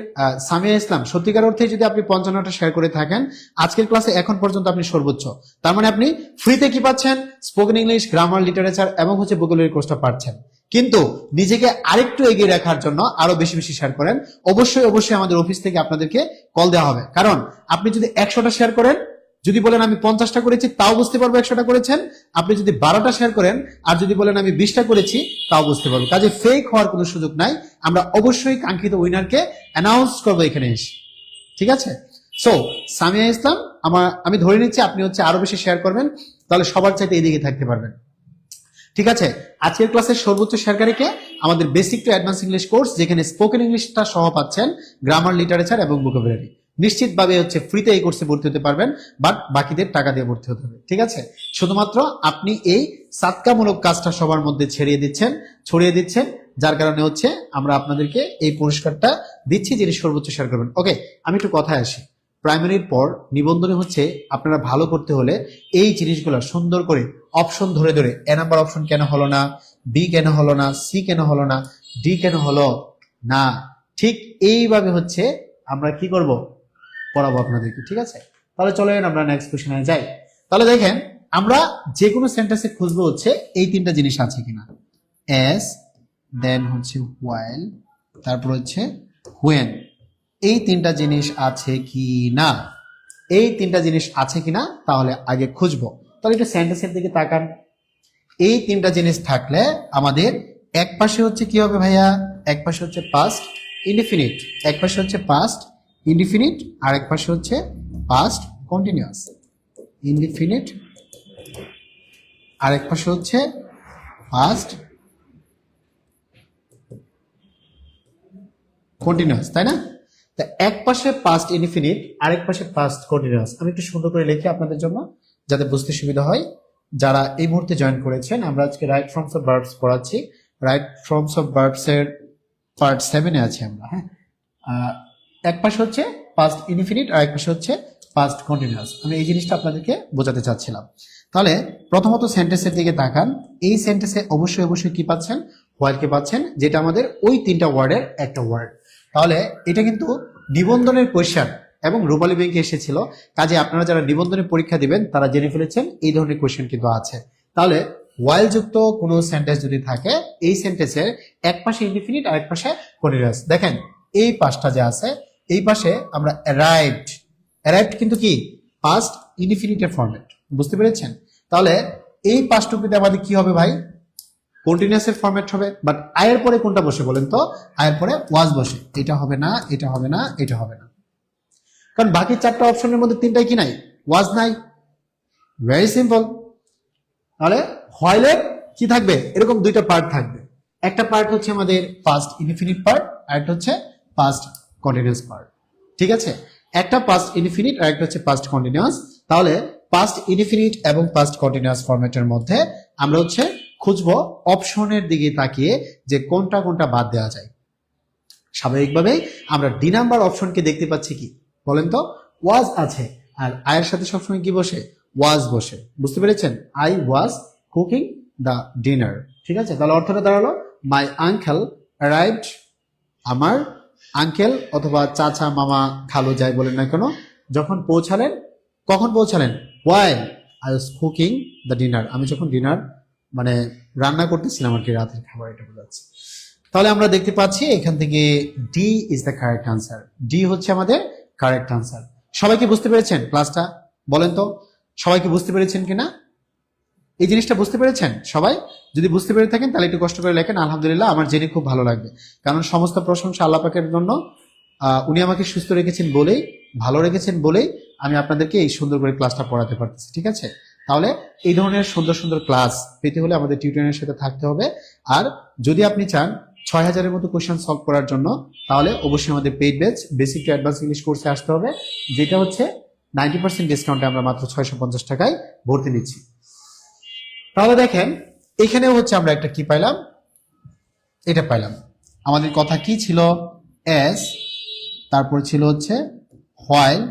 সামিয়া ইসলাম সত্যিকার অর্থে যদি আপনি 55টা শেয়ার করে থাকেন আজকের ক্লাসে এখন পর্যন্ত আপনি সর্বোচ্চ, তার মানে আপনি ফ্রিতে কি পাচ্ছেন, স্পোকেন ইংলিশ, গ্রামার, লিটারেচার এবং হচ্ছে ভোকাবুলারি কোর্সটা পাচ্ছেন। কিন্তু নিজেকে আরেকটু এগিয়ে রাখার জন্য আরো বেশি বেশি শেয়ার করেন। অবশ্যই আমাদের অফিস থেকে আপনাদেরকে কল দেওয়া হবে, কারণ আপনি যদি 100টা শেয়ার করেন, যদি বলেন আমি 50টা করেছি, তাও বুঝতে পারবো 100টা করেছেন। আপনি যদি 12টা শেয়ার করেন আর যদি বলেন আমি 20টা করেছি, তাও বুঝতে পারবো। কাজে ফেক হওয়ার কোনো সুযোগ নাই। আমরা অবশ্যই কাঙ্ক্ষিত উইনারকে অ্যানাউন্স করবো এখানে এসে, ঠিক আছে। সো সামিয়া ইসলাম, আমি ধরে নিচ্ছি আপনি হচ্ছে আরো বেশি শেয়ার করবেন, তাহলে সবার চাইতে এদিকে থাকতে পারবেন, ঠিক আছে। আজকের ক্লাসের সর্বোচ্চ শেয়ারকারীকে আমাদের basic to advance English course, যেখানে স্পোকেন ইংলিশটা সহ পাচ্ছেন, গ্রামার, লিটারেচার এবং ভোকাবুলারি, নিশ্চিতভাবে হচ্ছে ফ্রিতে এই কোর্সে ভর্তি হতে পারবেন, বাট বাকিদের টাকা দিয়ে ভর্তি হতে হবে, ঠিক আছে। শুধুমাত্র আপনি এই সাতকামূলক কাজটা সবার মধ্যে ছড়িয়ে দিচ্ছেন, যার কারণে হচ্ছে আমরা আপনাদেরকে এই পুরস্কারটা দিচ্ছি, যিনি সর্বোচ্চ শেয়ার করবেন। ওকে, আমি একটু কথায় আসি। প্রাইমারির পর নিবন্ধনে হচ্ছে আপনারা ভালো করতে হলে এই জিনিসগুলো সুন্দর করে অপশন ধরে ধরে, এ নাম্বার অপশন কেন হলো না, বি কেন হলো না, সি কেন হলো না, ডি কেন হলো না, ঠিক এইভাবে হচ্ছে আমরা কি করব, পড়াবো আপনাদেরকে, ঠিক আছে। তাহলে চলেন আমরা নেক্সট কোশ্চেনে যাই। তাহলে দেখেন, আমরা যে কোনো সেন্টেন্সে খুঁজবো হচ্ছে এই তিনটা জিনিস আছে কিনা, এস, দেন হচ্ছে হোয়াইল, তারপর হচ্ছে হোয়েন, এই তিনটা জিনিস আছে কি না, এই তিনটা জিনিস আছে কিনা তাহলে আগে খুঁজবো। তাহলে একটু সেন্টেন্সের দিকে তাকান। এই তিনটা জিনিস থাকলে আমাদের এক পাশে হচ্ছে কি হবে ভাইয়া, এক পাশে হচ্ছে পাস্ট ইনডিফিনিট, এক পাশে হচ্ছে পাস্ট ইনডিফিনিট, আর এক পাশে হচ্ছে পাস্ট কন্টিনিউয়াস। ইনডিফিনিট আর এক পাশে হচ্ছে পাস্ট কন্টিনিউয়াস, তাই না? তা এক পাশে পাস্ট ইনফিনিট, আরেক পাশে পাস্ট কন্টিনিউয়াস। আমি একটু সুন্দর করে লিখি আপনাদের জন্য যাতে বুঝতে সুবিধা হয়। যারা এই মুহূর্তে জয়েন করেছেন, আমরা আজকে রাইট ফর্মস অফ ভার্বস পড়াচ্ছি। রাইট ফর্মস অফ ভার্বস এর পার্ট 7 এ আছি আমরা। হ্যাঁ, এক পাশে হচ্ছে পাস্ট ইনফিনিট আর এক পাশে হচ্ছে পাস্ট কন্টিনিউয়াস। আমি এই জিনিসটা আপনাদেরকে বোঝাতে চাচ্ছিলাম। তাহলে প্রথমত সেন্টেন্সের দিকে তাকান। এই সেন্টেন্সে অবশ্যই অবশ্যই কি পাচ্ছেন? হোয়াইল কে পাচ্ছেন, যেটা আমাদের ওই তিনটা ওয়ার্ডের একটা ওয়ার্ড। তাহলে এটা কিন্তু নিবন্ধনের কোয়েশ্চেন এবং রূপালী ব্যাংকে এসেছিল। কাজে আপনারা যারা নিবন্ধনের পরীক্ষা দিবেন তারা জেনে ফেলেছেন এই ধরনের কোয়েশ্চেন কিন্তু আছে। তাহলে ওয়াইল যুক্ত কোনো সেন্টেন্স যদি থাকে, এই সেন্টেন্সের এক পাশে ইনডিফিনিট আর এক পাশে কন্টিনিউয়াস। দেখেন এই পাশটা যে আছে, এই পাশে আমরা অ্যারাইভড, অ্যারাইভড কিন্তু কি পাস্ট ইনডিফিনিটের ফরম্যাট, বুঝতে পেরেছেন? তাহলে এই পাঁচটুকুতে আমাদের কি হবে ভাই? কন্টিনিউয়াসের ফরম্যাট হবে। বাট আয়ের পরে কোনটা বসে বলেন তো? আয়ের পরে ওয়াজ বসে। এটা হবে না, এটা হবে না, এটা হবে না, কারণ বাকি চারটা অপশনের মধ্যে তিনটাই কি নাই? ওয়াজ নাই। Very simple. তাহলে হোয়াইলের কি থাকবে? এরকম দুইটা পার্ট থাকবে। একটা পার্ট হচ্ছে আমাদের পাস্ট ইনফিনিট পার্ট, আর একটা হচ্ছে পাস্ট কন্টিনিউয়াস পার্ট। ঠিক আছে, একটা পাস্ট ইনফিনিট আর একটা হচ্ছে পাস্ট কন্টিনিউয়াস। তাহলে পাস্ট ইনফিনিট এবং পাস্ট কন্টিনিউয়াস ফরম্যাটের মধ্যে আমরা হচ্ছে খুঁজবো অপশনের দিকে তাকিয়ে যে কোনটা কোনটা বাদ দেওয়া যায়। স্বাভাবিকভাবেই আমরা ডি নাম্বার অপশনকে দেখতে পাচ্ছি কি বলেন তো? ওয়াজ আছে, আর আয়ের সাথে সবসময় কি বসে? ওয়াজ বসে। বুঝতে পেরেছেন? I was cooking the dinner. ঠিক আছে, তাহলে অর্থটা দাঁড়ালো মাই আঙ্কেল অ্যারাইভড, আমার আঙ্কেল অথবা চাচা মামা খালু যাই বলেন না কেন, যখন পৌঁছালেন। কখন পৌঁছালেন? While I was cooking the dinner, আমি যখন ডিনার মানে রান্না করতেছিলাম আর কি, রাতের খাবার, এটা বোঝাচ্ছে। তাহলে আমরা দেখতে পাচ্ছি এখান থেকে D is the correct answer. D হচ্ছে আমাদের কারেক্ট আনসার। সবাইকে বুঝতে পেরেছেন ক্লাসটা? বলেন তো সবাইকে বুঝতে পেরেছেন কিনা? এই জিনিসটা বুঝতে পেরেছেন সবাই? যদি বুঝতে পেরে থাকেন তাহলে একটু কষ্ট করে লেখেন আলহামদুলিল্লাহ, আমার জেনে খুব ভালো লাগবে। কারণ সমস্ত প্রশংসা আল্লাহ পাকের জন্য। উনি আমাকে সুস্থ রেখেছেন বলেই, ভালো রেখেছেন বলেই আমি আপনাদেরকে এই সুন্দর করে ক্লাসটা পড়াতে পারতেছি। ঠিক আছে, তাহলে এই ধরনের সুন্দর সুন্দর ক্লাস পেতে হলে আমাদের টিউটোরিয়ালের সাথে থাকতে হবে। আর যদি আপনি চান 6000-এর মতো কোয়েশ্চেন সলভ করার জন্য, তাহলে অবশ্যই আমাদের paid batch basic to advance English কোর্সে আসতে হবে, যেটা হচ্ছে 90% ডিসকাউন্টে আমরা মাত্র 650 টাকায় ভর্তি নিচ্ছি। তাহলে দেখেন এখানেও হচ্ছে আমরা একটা কি পাইলাম? এটা পাইলাম। আমাদের কথা কি ছিল? এস, তারপর ছিল হচ্ছে হোয়াইল,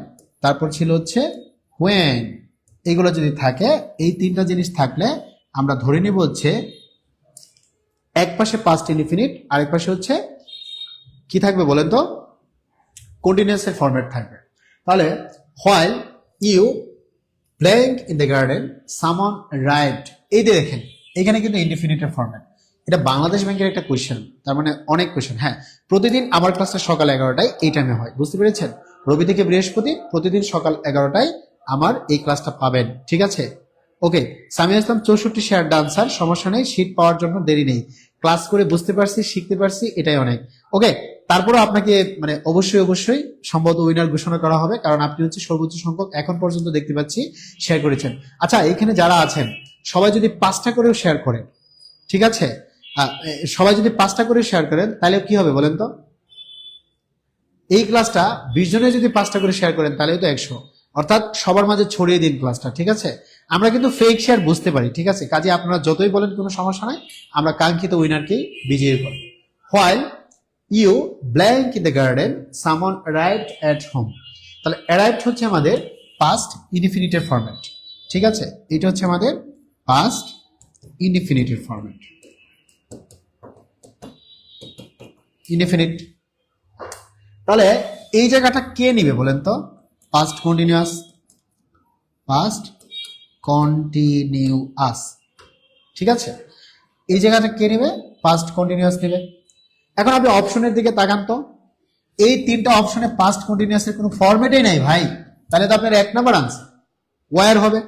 তারপর ছিল হচ্ছে হোয়েন। এইগুলো যদি থাকে, এই তিনটা জিনিস থাকলে আমরা ধরে নিব হচ্ছে এক পাশে পাস্ট ইনফিনিট, আরেক পাশে হচ্ছে কি থাকবে বলেন তো? কন্টিনিউয়াসের ফরম্যাট থাকবে। তাহলে while you playing in the garden Simon right, এই যে দেখেন এখানে কিন্তু ইনডিফিনিটের ফরম্যাট। এটা বাংলাদেশ ব্যাংকের একটা কোয়েশ্চেন, তার মানে অনেক কোয়েশ্চেন। হ্যাঁ, প্রতিদিন আমার ক্লাসটা সকাল 11টায় এই টাইমে হয়, বুঝতে পেরেছেন? রবি থেকে বৃহস্পতি প্রতিদিন সকাল 11টায় আমার এই ক্লাসটা পাবেন। ঠিক আছে, ওকে। সামিয়া ইসলাম 64 শেয়ার ডান্সার, সমস্যা নেই, শীত পাওয়ার জন্য দেরি নেই। ক্লাস করে বুঝতে পারছি, শিখতে পারছি, এটাই অনেক। ওকে, তারপরে আপনাকে মানে অবশ্যই অবশ্যই সম্ভবত উইনার ঘোষণা করা হবে, কারণ আপনি হচ্ছে সর্বোচ্চ সংখ্যক এখন পর্যন্ত দেখতে পাচ্ছি শেয়ার করেছেন। আচ্ছা, এখানে যারা আছেন সবাই যদি 5টা করেও শেয়ার করেন, ঠিক আছে, সবাই যদি 5টা করে শেয়ার করেন তাহলে কি হবে বলেন তো? এই ক্লাসটা 20 জনে যদি 5টা করে শেয়ার করেন তাহলে তো 100, অর্থাৎ সবার মাঝে ছড়িয়ে দিন ক্লাসটা। ঠিক আছে, আমরা কিন্তু ফেক শেয়ার বুঝতে পারি। ঠিক আছে, কাজে আপনারা যতই বলেন কোনো সমস্যা নাই, আমরা কাঙ্ক্ষিত উইনারকেই বিজয়ী করব। While you blank in the garden Simon arrived at home. তাহলে অ্যারাইভড হচ্ছে আমাদের পাস্ট ইনডিফিনিটের ফরম্যাট। ঠিক আছে, এটা হচ্ছে আমাদের পাস্ট ইনডিফিনিটের ফরম্যাট। ইনডিফিনিট। তাহলে এই জায়গাটা কে নিবে বলেন তো? Past continuous, past continuous. ঠিক আছে, এই জায়গাটা কে নেবে? পাস্ট কন্টিনিউয়াস নেবে। এখন আপনি অপশনের দিকে তাকান তো, এই তিনটা অপশনে পাস্ট কন্টিনিউয়াসের কোনো ফরম্যাটই নাই ভাই। তাহলে তো আপনার 1 নম্বর আনসার ওয়ার হবে।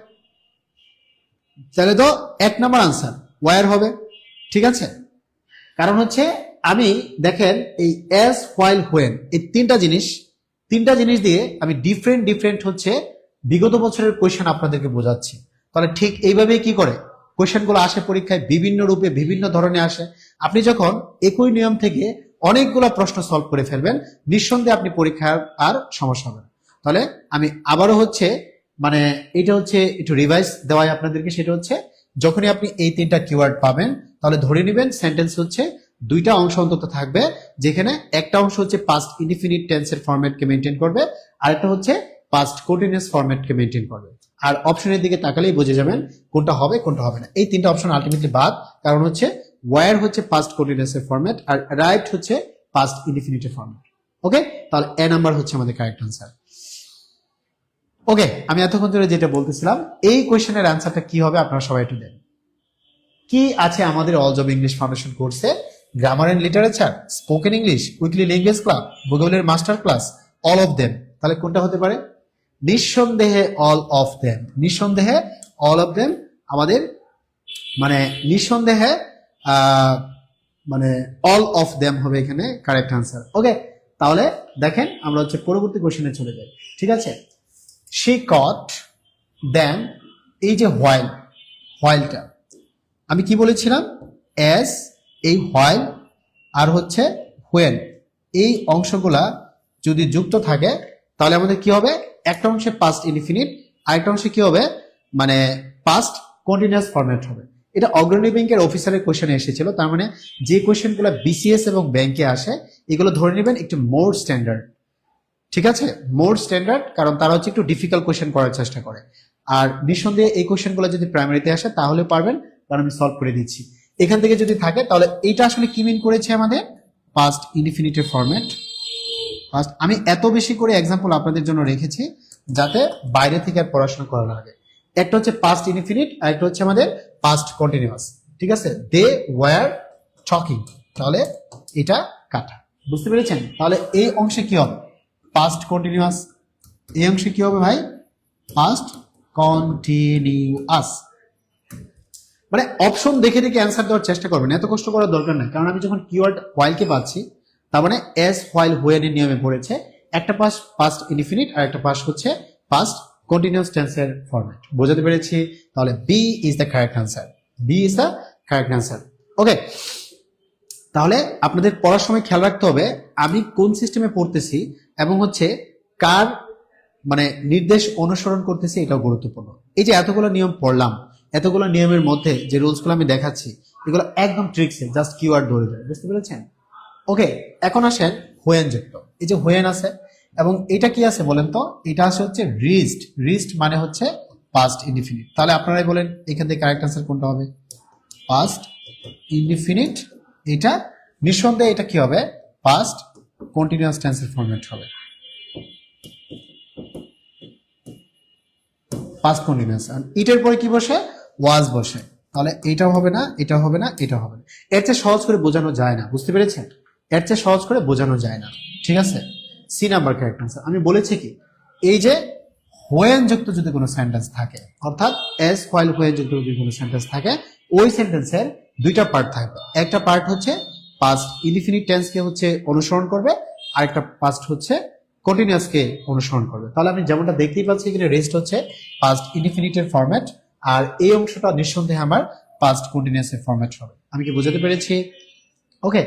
তাহলে তো 1 নম্বর আনসার ওয়ার হবে। ঠিক আছে, কারণ হচ্ছে আমি দেখেন এই এস হোয়াইল হোয়েন এই তিনটা জিনিস দিয়ে আমি ডিফারেন্ট হচ্ছে বিগত বছরের কোয়েশ্চেন আপনাদেরকে বোঝাচ্ছি। তাহলে ঠিক এইভাবেই কি করে কোয়েশ্চেনগুলো আসে পরীক্ষায়, বিভিন্ন রূপে বিভিন্ন ধরনের আসে। আপনি যখন একই নিয়ম থেকে অনেকগুলো প্রশ্ন সলভ করে ফেলবেন, নিঃসন্দেহে আপনি পরীক্ষার আর সমস্যা হবে না। তাহলে আমি আবারও হচ্ছে মানে এটা হচ্ছে একটু রিভাইজ দেওয়াই আপনাদেরকে, সেটা হচ্ছে যখনই আপনি এই তিনটা কিওয়ার্ড পাবেন তাহলে ধরে নেবেন সেন্টেন্স হচ্ছে দুইটা অংশ অন্তত থাকবে, যেখানে একটা অংশ হচ্ছে পাস্ট ইনডিফিনিট টেন্সের ফরম্যাটকে মেনটেন করবে, আরেকটা হচ্ছে পাস্ট কন্টিনিউয়াস ফরম্যাটকে মেনটেন করবে। আর অপশনের দিকে তাকালেই বুঝে যাবেন কোনটা হবে কোনটা হবে না। এই তিনটা অপশন আলটিমেটলি বাদ, কারণ হচ্ছে ওয়্যার হচ্ছে পাস্ট কন্টিনিউয়াস এর ফরম্যাট আর রাইট হচ্ছে পাস্ট ইনডিফিনিটের ফরম্যাট। ওকে, তাহলে এ নাম্বার হচ্ছে আমাদের কারেক্ট আনসার। ওকে, আমি এতক্ষণ ধরে যেটা বলতেছিলাম এই কোয়েশ্চেনের অ্যান্সারটা কি হবে আপনারা সবাই একটু দেন। কি আছে আমাদের অল জব ইংলিশ ফাউন্ডেশন কোর্সে? Grammar and literature, spoken English, weekly language club, ভূগোলের master class, all of them. তাহলে কোনটা হতে পারে? নিঃসন্দেহে অল অফ দেম, নিঃসন্দেহে অল অফ দেম আমাদের মানে নিঃসন্দেহে মানে অল অফ দেম হবে এখানে কারেক্ট আনসার। ওকে, তাহলে দেখেন আমরা হচ্ছে পরবর্তী কোশ্চেনে চলে যাই। ঠিক আছে, শি কট দেন, এই যে হোয়াইল, হোয়াইলটা আমি কি বলেছিলাম? এস, এই হোয়াইল আর হচ্ছে হোয়েন, এই অংশগুলা যদি যুক্ত থাকে তাহলে আমাদের কি হবে? একটা অংশে পাস্ট ইনডিফিনিট, আরেকটা অংশে কি হবে? মানে পাস্ট কন্টিনিউয়াস ফরম্যাট হবে। এটা অগ্রণী ব্যাংকের অফিসারের কোশ্চেনে এসেছিল, তার মানে যে কোশ্চেনগুলো বিসিএস এবং ব্যাংকে আসে এগুলো ধরে নেবেন একটু মোর স্ট্যান্ডার্ড। ঠিক আছে, মোর স্ট্যান্ডার্ড, কারণ তারা হচ্ছে একটু ডিফিকাল্ট কোশ্চেন করার চেষ্টা করে। আর নিঃসন্দেহে এই কোশ্চেনগুলো যদি প্রাইমারিতে আসে তাহলে পারবেন, কারণ আমি সলভ করে দিচ্ছি। এখান থেকে যদি থাকে তাহলে এইটা আসলে কি মিন করেছে আমাদের? Past ইনডিফিনিটের format. ফার্স্ট আমি এত বেশি করে এক্সাম্পল আপনাদের জন্য রেখেছি যাতে বাইরে থেকে আর পড়াশোনা করা লাগে। একটা হচ্ছে পাস্ট ইনডিফিনিট আর একটা হচ্ছে আমাদের পাস্ট কন্টিনিউয়াস। ঠিক আছে, দে ওয়্যার টকিং, তাহলে এটা কাটা। বুঝতে পেরেছেন? তাহলে এই অংশে কি হবে? Past continuous. এই অংশে কি হবে ভাই? Past continuous. মানে অপশন দেখে দেখে অ্যান্সার দেওয়ার চেষ্টা করবেন, এত কষ্ট করার দরকার নেই। কারণ আমি যখন কিওয়ার্ড হোয়াইলকে পাচ্ছি তার মানে এস হোয়াইল হোয়েনের নিয়মে পড়েছে, একটা পাস পাস্ট ইনডিফিনিট আর একটা পাস হচ্ছে পাস্ট কন্টিনিউয়াস টেন্সের ফরম্যাট। বোঝাতে পেরেছি? তাহলে B is the correct answer, B is the correct answer. Okay, তাহলে আপনাদের পড়ার সময় খেয়াল রাখতে হবে আমি কোন সিস্টেমে পড়তেছি এবং হচ্ছে কার মানে নির্দেশ অনুসরণ করতেছি, এটাও গুরুত্বপূর্ণ। এই যে এতগুলো নিয়ম পড়লাম, এতগুলো নিয়মের মধ্যে যে রুলসগুলো আমি দেখাচ্ছি এগুলো একদম ট্রিক্সে, জাস্ট কিওয়ার্ড ধরে দেয়। বুঝতে পেরেছেন? ওকে, এখন আসেন হোয়েন যুক্ত। এই যে হোয়েন আছে এবং এটা কি আছে বলেন তো? এটা আছে হচ্ছে রিস্ট। রিস্ট মানে হচ্ছে পাস্ট ইনডিফিনিট। তাহলে আপনারাই বলেন এখান থেকে কারেক্ট আনসার কোনটা হবে? Past indefinite. এটা নিঃসন্দেহে এটা কি হবে? পাস্ট কন্টিনিউয়াস টেন্সের ফরম্যাট হবে, পাস্ট কন্টিনিউয়াস। আর এটার পরে কি বসে? ওয়াজ বসে। তাহলে এটাও হবে না, এটাও হবে না, এটাও হবে না। এর চেয়ে সহজ করে বোঝানো যায় না। বুঝতে পেরেছেন? এর চেয়ে সহজ করে বোঝানো যায় না। ঠিক আছে, সি নাম্বার কারেক্ট আনসার। আমি বলেছি কি এই যে হোয়েন যুক্ত যদি কোনো সেন্টেন্স থাকে, অর্থাৎ এস হোয়াইল হোয়েন যুক্ত যদি কোনো সেন্টেন্স থাকে, ওই সেন্টেন্সের দুইটা পার্ট থাকবে। একটা পার্ট হচ্ছে পাস্ট ইনডিফিনিট টেন্সকে হচ্ছে অনুসরণ করবে, আরেকটা পাস্ট হচ্ছে কন্টিনিউয়াসকে অনুসরণ করবে। তাহলে আমি যেমনটা দেখতেই পাচ্ছি এখানে রেস্ট হচ্ছে পাস্ট ইনডিফিনিটের ফরম্যাট আর এই অংশটা নিঃসন্দেহে আমার পাস্ট কন্টিনিউয়াসের ফরম্যাট হবে। আমি কি বোঝাতে পেরেছি? ওকে,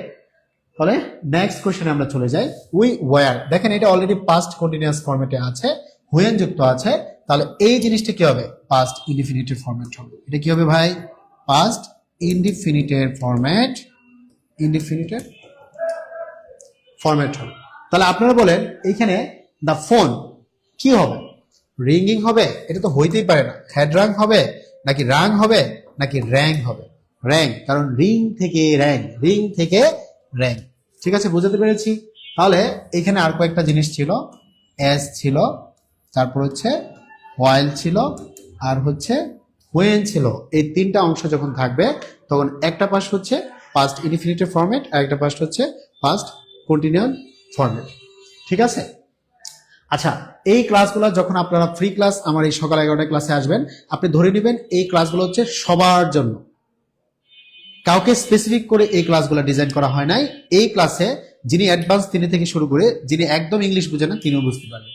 তাহলে নেক্সট কোশ্চেনে আমরা চলে যাই। উই ওয়্যার, দেখেন এটা অলরেডি পাস্ট কন্টিনিউয়াস ফরম্যাটে আছে, হোয়েন যুক্ত আছে, তাহলে এই জিনিসটা কি হবে? পাস্ট ইনডিফিনিটের ফরম্যাট হবে। এটা কি হবে ভাই? পাস্ট ইনডিফিনিটের ফরম্যাট, ইনডিফিনিটের ফরম্যাট হবে। তাহলে আপনারা বলেন এইখানে দ্য ফোন কি হবে? রিঙ্গিং হবে? এটা তো হইতেই পারে না। হেড রাং হবে নাকি রাং হবে নাকি র্যাং হবে? র্যাং, কারণ রিং থেকে র্যাং, রিং থেকে র্যাং। ঠিক আছে, বুঝতে পেরেছি? তাহলে এখানে আর কয়েকটা জিনিস ছিল, এস ছিল, তারপর হচ্ছে হোয়াইল ছিল আর হচ্ছে হোয়েন ছিল। এই তিনটা অংশ যখন থাকবে তখন একটা পাশ হচ্ছে পাস্ট ইনডিফিনিটের ফরম্যাট আর একটা পাশ হচ্ছে পাস্ট কন্টিনিউয়াস ফরম্যাট। ঠিক আছে, আচ্ছা এই ক্লাসগুলো যখন আপনারা ফ্রি ক্লাস আমার এই সকাল 11টায় ক্লাসে আসবেন, আপনি ধরে নেবেন এই ক্লাসগুলো হচ্ছে সবার জন্য, কাউকে স্পেসিফিক করে এই ক্লাসগুলো ডিজাইন করা হয় নাই। এই ক্লাসে যিনি অ্যাডভান্স তিনি থেকে শুরু করে যিনি একদম ইংলিশ বুঝে না তিনিও বুঝতে পারবেন।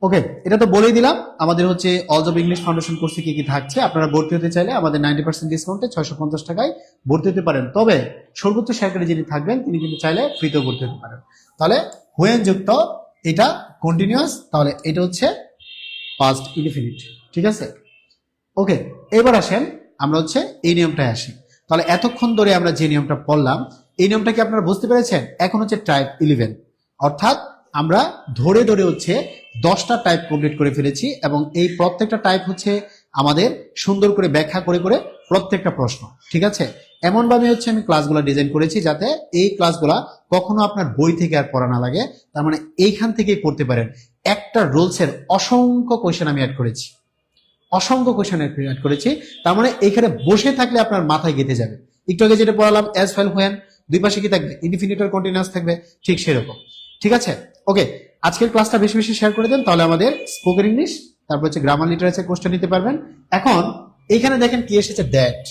ওকে, এটা তো বলেই দিলাম আমাদের হচ্ছে অলস অফ ইংলিশ ফাউন্ডেশন কোর্সে কি কি থাকছে। আপনারা ভর্তি হতে চাইলে আমাদের 90% ডিসকাউন্টে 650 টাকায় ভর্তি হতে পারেন। তবে সর্বোচ্চ সরকারি যিনি থাকবেন তিনি কিন্তু চাইলে ফ্রিতেও ভর্তি হতে পারেন। তাহলে হোয়েন যুক্ত এটা কন্টিনিউয়াস, তাহলে এটা হচ্ছে পাস্ট ইনডিফিনিট। ঠিক আছে, ওকে। এবার আসেন আমরা হচ্ছে এই নিয়মটায় আসি। তাহলে এতক্ষণ ধরে আমরা যে নিয়মটা পড়লাম এই নিয়মটা কি আপনারা বুঝতে পেরেছেন? এখন হচ্ছে টাইপ 11, অর্থাৎ আমরা ধরে ধরে হচ্ছে 10টা টাইপ কমপ্লিট করে ফেলেছি এবং এই প্রত্যেকটা টাইপ হচ্ছে আমাদের সুন্দর করে ব্যাখ্যা করে করে প্রত্যেকটা প্রশ্ন। ঠিক আছে, এমন ভাবে হচ্ছে আমি ক্লাসগুলো ডিজাইন করেছি যাতে এই ক্লাসগুলা কখনো আপনার বই থেকে আর পড়া না লাগে, তার মানে এইখান থেকেই পড়তে পারেন। একটা রুলসের অসংখ্য কোয়েশ্চেন আমি অ্যাড করেছি, অসংখ্য কোয়েশ্চেন অ্যাড করেছি, তার মানে এখানে বসে থাকলে আপনার মাথায় গেঁথে যাবে। একটু আগে যেটা পড়ালাম অ্যাজ ওয়েল হোয়েন, দুই পাশে কি থাকবে? ইনডিফিনিট আর কন্টিনিউয়াস থাকবে, ঠিক সেরকম। ঠিক আছে, ওকে। আজকের ক্লাসটা বেশি বেশি শেয়ার করে দেন, তাহলে আমাদের স্পোকেন ইংলিশ তারপর হচ্ছে গ্রামার লিটারেচার কোর্সটা নিতে পারবেন। এখন এইখানে দেখেন কি এসেছে, দ্যাট।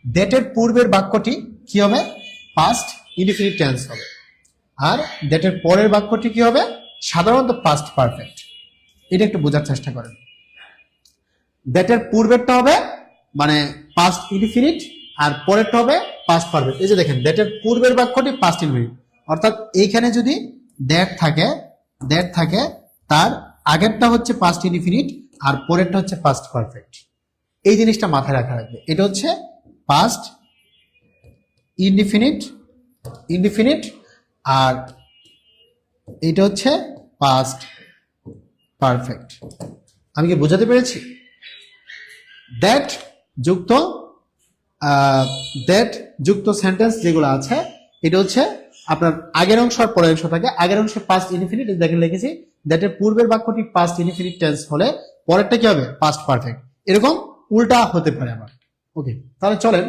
দ্যাটের পূর্বের বাক্যটি কি হবে? পাস্ট ইনডিফিনিট টেন্স হবে। আর দ্যাটের পরের বাক্যটি কি হবে? সাধারণত পাস্ট পারফেক্ট। এটা একটু বোঝার চেষ্টা করেন। দ্যাটের পূর্বেরটা হবে মানে পাস্ট ইনডিফিনিট আর পরেরটা হবে পাস্ট পারফেক্ট। এই যে দেখেন দ্যাটের পূর্বের বাক্যটি পাস্ট ইনডিফিনিট, অর্থাৎ এইখানে যদি দ্যাট থাকে তার আগেরটা হচ্ছে পাস্ট ইনডিফিনিট আর পরেরটা হচ্ছে পাস্ট পারফেক্ট। এই জিনিসটা মাথায় রাখা লাগবে। এটা হচ্ছে পাস্ট ইনডিফিনিট আর এটা হচ্ছে পাস্ট পারফেক্ট। আমি কি বোঝাতে পেরেছি? দ্যাট যুক্ত সেন্টেন্স যেগুলো আছে এটা হচ্ছে আপনার আগের অংশ আর পরের অংশ থাকে। আগের অংশে পাস্ট ইনডিফিনিট, দেখেন লিখেছি দ্যাটের পূর্বের বাক্যটি পাস্ট ইনডিফিনিট টেন্স হলে পরেরটা কি হবে? Past perfect. এরকম উল্টা হতে পারে আবার। ওকে, তাহলে চলেন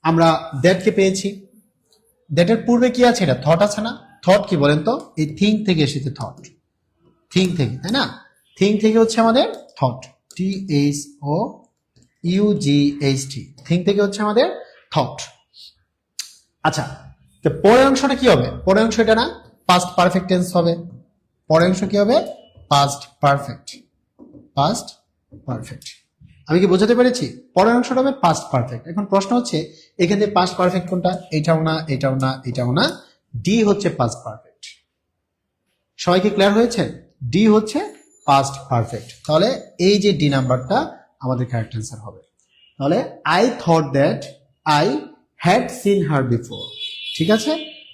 আমরা দ্যাটকে পেয়েছি। দ্যাটের পূর্বে কি আছে? এটা থট আছে না? থট কি বলেন তো? এই থিঙ্ক থেকে এসেছে থট, থিঙ্ক থেকে, তাই না? থিঙ্ক থেকে হচ্ছে আমাদের থট, THOUGHT, থিঙ্ক থেকে হচ্ছে আমাদের থট। আচ্ছা, তো পরের অংশটা কি হবে? পরের অংশ এটা না, পাস্ট পারফেক্ট টেন্স হবে। পরের অংশ কি হবে? Past perfect. আমি কি বোঝাতে পেরেছি? পরের অংশটা হবে পাস্ট পারফেক্ট। এখন প্রশ্ন হচ্ছে এখানে পাস্ট পারফেক্ট কোনটা? এটাও না, এটাও না, এটাও না, ডি হচ্ছে পাস্ট পারফেক্ট। সবাই কি ক্লিয়ার হয়েছে? ডি হচ্ছে পাস্ট পারফেক্ট। তাহলে এই যে ডি নাম্বারটা আমাদের কারেক্ট অ্যান্সার হবে। তাহলে I thought that I had seen her before. ঠিক আছে,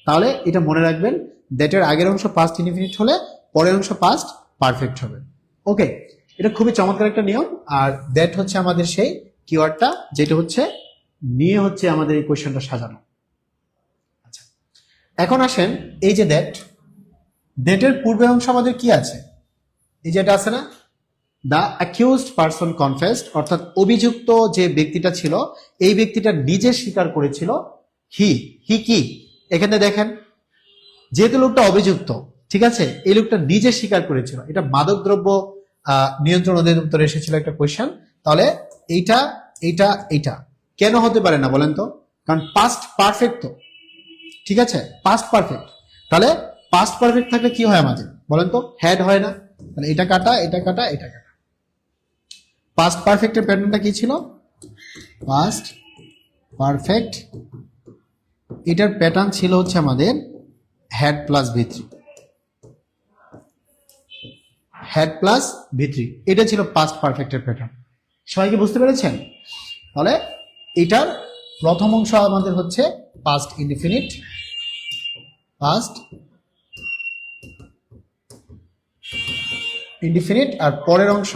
তাহলে এটা মনে রাখবেন, দ্যাটের আগের অংশ পাস্ট ইনডিফিনিট হলে পরের অংশ পাস্ট পারফেক্ট হবে। ওকে, এটা খুবই চমৎকার একটা নিয়ম। আর দ্যাট হচ্ছে আমাদের সেই কিওয়ার্ডটা যেটা হচ্ছে নিয়ে হচ্ছে আমাদের এই কোয়েশ্চেনটা সাজানো। আচ্ছা, এখন আসেন এই যে দ্যাটের পূর্বে অংশ আমাদের কি আছে? এই যেটা আছে না, দ্য অ্যাকিউজড পারসন কনফেসড, অর্থাৎ অভিযুক্ত যে ব্যক্তিটা ছিল এই ব্যক্তিটা নিজে স্বীকার করেছিল। হি কি এখানে দেখেন, যেহেতু লোকটা অভিযুক্ত, ঠিক আছে, এই লোকটা নিজে স্বীকার করেছিল। এটা মাদকদ্রব্য নিয়ন্ত্রণ অধিদপ্তরে এসেছিল একটা কোয়েশ্চেন। তাহলে এইটা কেন হতে পারে না বলেন তো? কারণ পাস্ট পারফেক্ট তো, ঠিক আছে, পাস্ট পারফেক্ট। তাহলে পাস্ট পারফেক্ট থাকলে কি হয় আমাদের বলেন তো? হ্যাড হয় না? তাহলে এটা কাটা, এটা কাটা, এটা কাটা। পাস্ট পারফেক্টের প্যাটার্নটা কি ছিল? পাস্ট পারফেক্ট এটার প্যাটার্ন ছিল হচ্ছে আমাদের হ্যাড প্লাস ভি3, হ্যাড প্লাস ভি3, এটা ছিল পাস্ট পারফেক্টের প্যাটার্ন। সবাইকে বুঝতে পেরেছেন? তাহলে এটার প্রথম অংশ আমাদের হচ্ছে পাস্ট ইনডিফিনিট, আর পরের অংশ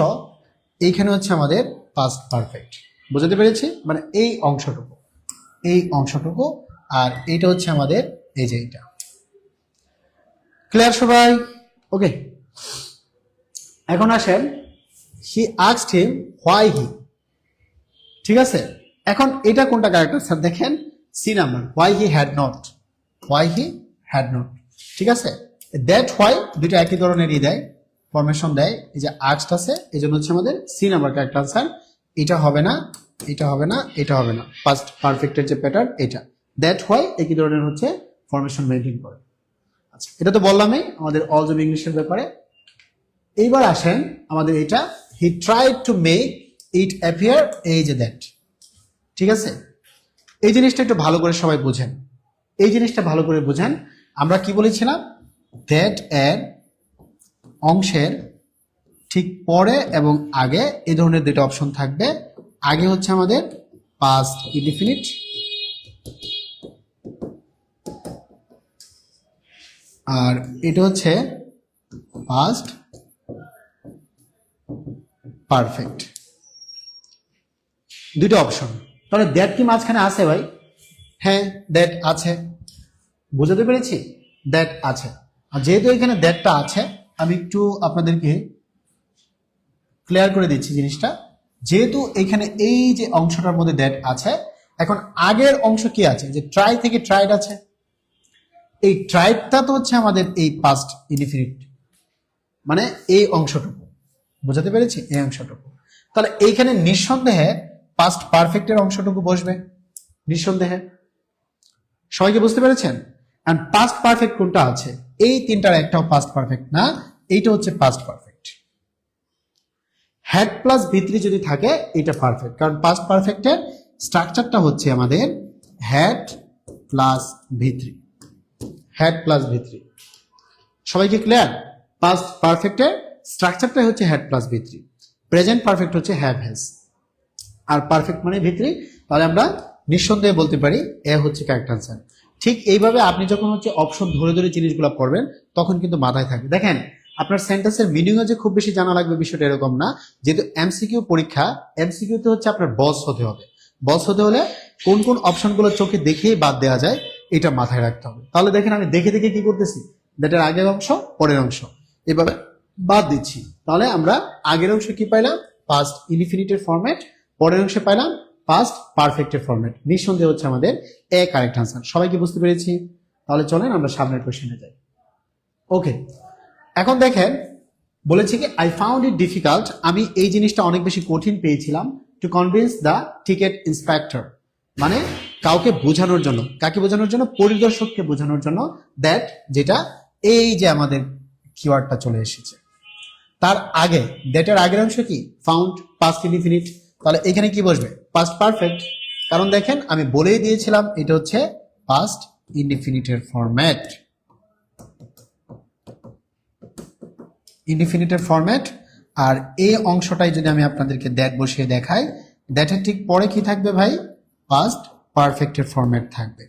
এইখানে হচ্ছে আমাদের পাস্ট পারফেক্ট। বুঝতে পেরেছি? মানে এই অংশটুকু আর এইটা হচ্ছে আমাদের এই যে এইটা। ক্লিয়ার সবাই? ওকে, এখন আসেন he asked him why he. ঠিক আছে, এখন এটা কোনটা কারেক্ট স্যার? দেখেন C number, why he had not. ঠিক আছে, দ্যাট হোয়াই দুটো একই ধরনেরই দেয়, ফরমেশন দেয়। এই যে আস্কড আছে, এই জন্য হচ্ছে আমাদের সি নাম্বার কারেক্ট আনসার। এটা হবে না, এটা হবে না, এটা হবে না। পাস্ট পারফেক্টের যে প্যাটার্ন এটা, দ্যাট হোয়াই একই ধরনের হচ্ছে ফরমেশন মেনটেন করে। আচ্ছা, এটা তো বললামই আমাদের অলস অফ ইংলিশের ব্যাপারে। এইবার আসেন আমাদের এটা, he tried to make it appear এই যে দ্যাট। ঠিক আছে, এই জিনিসটা একটু ভালো করে সবাই বুঝেন, এই জিনিসটা ভালো করে বুঝেন। আমরা কি বলেছিলাম, দ্যাট এর অংশের ঠিক পরে এবং আগে এই ধরনের দুটো অপশন থাকবে। আগে হচ্ছে আমাদের পাস্ট ইনডিফিনিট, আর এটা হচ্ছে পাস্ট পারফেক্ট, দুটো অপশন। তাহলে দ্যাট কি মাঝখানে আছে ভাই? হ্যাঁ, দ্যাট আছে, বুঝাতে পেরেছি, দ্যাট আছে। আর যেহেতু এখানে দ্যাটটা আছে, আমি একটু আপনাদেরকে ক্লিয়ার করে দিচ্ছি জিনিসটা। যেহেতু এখানে এই যে অংশটার মধ্যে দ্যাট আছে, এখন আগের অংশ কি আছে, যে ট্রাই থেকে ট্রাইড আছে, এই ট্রাইডটা তো হচ্ছে আমাদের এই পাস্ট ইনডিফিনিট, মানে এই অংশটুকু, বোঝাতে পেরেছি, এই অংশটুকু। তাহলে এইখানে নিঃসন্দেহে পাস্ট পারফেক্টের অংশটুকু বসবে, নিঃসন্দেহে। সবাইকে বুঝতে পেরেছেন? এন্ড পাস্ট পারফেক্ট কোনটা আছে, এই তিনটার একটাও পাস্ট পারফেক্ট না, এইটা হচ্ছে পাস্ট পারফেক্ট। হ্যাড প্লাস ভিত্রি যদি থাকে এটা পারফেক্ট, কারণ পাস্ট পারফেক্টের স্ট্রাকচারটা হচ্ছে আমাদের হ্যাড প্লাস ভিত্রি, হ্যাড প্লাস ভিত্রি। সবাইকে ক্লিয়ার? পাস্ট পারফেক্টের স্ট্রাকচারটা হচ্ছে হ্যাড প্লাস ভিত্রি, প্রেজেন্ট পারফেক্ট হচ্ছে হ্যাভ হ্যাজ, আর পারফেক্ট মানে ভিত্রি। তাহলে আমরা নিঃসন্দেহে বলতে পারি এ হচ্ছে কারেক্ট আনসার। ঠিক এইভাবে আপনি যখন হচ্ছে অপশন ধরে ধরে জিনিসগুলো পড়বেন তখন কিন্তু মাথায় থাকবে। দেখেন, আপনার সেন্টেন্সের মিনিংও যে খুব বেশি জানা লাগবে বিষয়টা এরকম না। যেহেতু এমসিকিউ পরীক্ষা, এমসিকিউতে হচ্ছে আপনার বস হতে হবে। বস হতে হলে কোন কোন অপশনগুলো চোখে দেখেই বাদ দেওয়া যায় এটা মাথায় রাখতে হবে। তাহলে দেখেন আমি দেখে দেখে কি করতেছি, দ্যাটের আগের অংশ পরের অংশ এভাবে বাদ দিচ্ছি। তাহলে আমরা আগের অংশে কি পাইলাম, পাস্ট ইনডিফিনিটের ফরম্যাট, পরের অংশে পাইলাম পাস্ট পারফেক্টের ফরম্যাট। নিঃসন্দেহে হচ্ছে আমাদের এ কারেক্ট আনসার। সবাই কি বুঝতে পেরেছি? তাহলে চলেন আমরা সামনের কোশ্চেনে যাই। ওকে, এখন দেখেন বলেছে কি, আই ফাউন্ড ইট ডিফিকাল্ট, আমি এই জিনিসটা অনেক বেশি কঠিন পেয়েছিলাম, to convince the ticket inspector, মানে কাউকে বোঝানোর জন্য, কাকে বোঝানোর জন্য, পরিদর্শককে বোঝানোর জন্য, দ্যাট যেটা এই যে আমাদের কিওয়ার্ডটা চলে এসেছে তার আগে, দ্যাটের আগের অংশ কি, ফাউন্ড পাস্ট ইনডিফিনিট। তাহলে এখানে কি বসবে, পাস্ট পারফেক্ট, কারণ দেখেন আমি বলেই দিয়েছিলাম এটা হচ্ছে পাস্ট ইনডিফিনিটের ফরম্যাট, ইনডিফিনিটের ফরম্যাট। আর এই অংশটাই যদি আমি আপনাদেরকে দ্যাট বসিয়ে দেখাই, দ্যাটের ঠিক পরে কি থাকবে ভাই, পাস্ট পারফেক্টের ফরম্যাট থাকবে,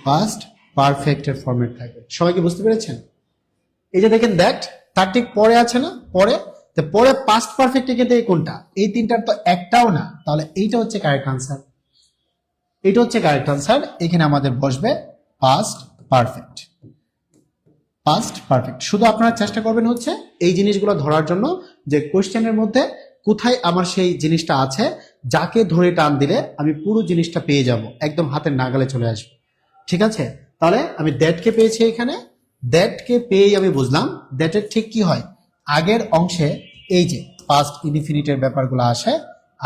পাস্ট পারফেক্টের ফরম্যাট থাকবে। সবাইকে বুঝতে পেরেছেন? এই যে দেখেন দ্যাট তার ঠিক পরে আছে না, পরে, তো পরে পাস্ট পারফেক্ট কিন্তু এই কোনটা, এই তিনটার তো একটাও না, তাহলে এইটা হচ্ছে কারেক্ট আনসার, এইটা হচ্ছে কারেক্ট আনসার। এখানে আমাদের বসবে পাস্ট পারফেক্ট, পাস্ট পারফেক্ট। শুধু আপনারা চেষ্টা করবেন হচ্ছে এই জিনিসগুলো ধরার জন্য, যে কোশ্চেনের মধ্যে কোথায় আমার সেই জিনিসটা আছে, যাকে ধরে টান দিলে আমি পুরো জিনিসটা পেয়ে যাব, একদম হাতের নাগালে চলে আসবে। ঠিক আছে, তাহলে আমি দ্যাটকে পেয়েছি, এখানে দ্যাটকে পেয়েই আমি বুঝলাম দ্যাটের ঠিক কি হয়, আগের অংশে এই যে পাস্ট ইনডিফিনিটের ব্যাপারগুলো আসে,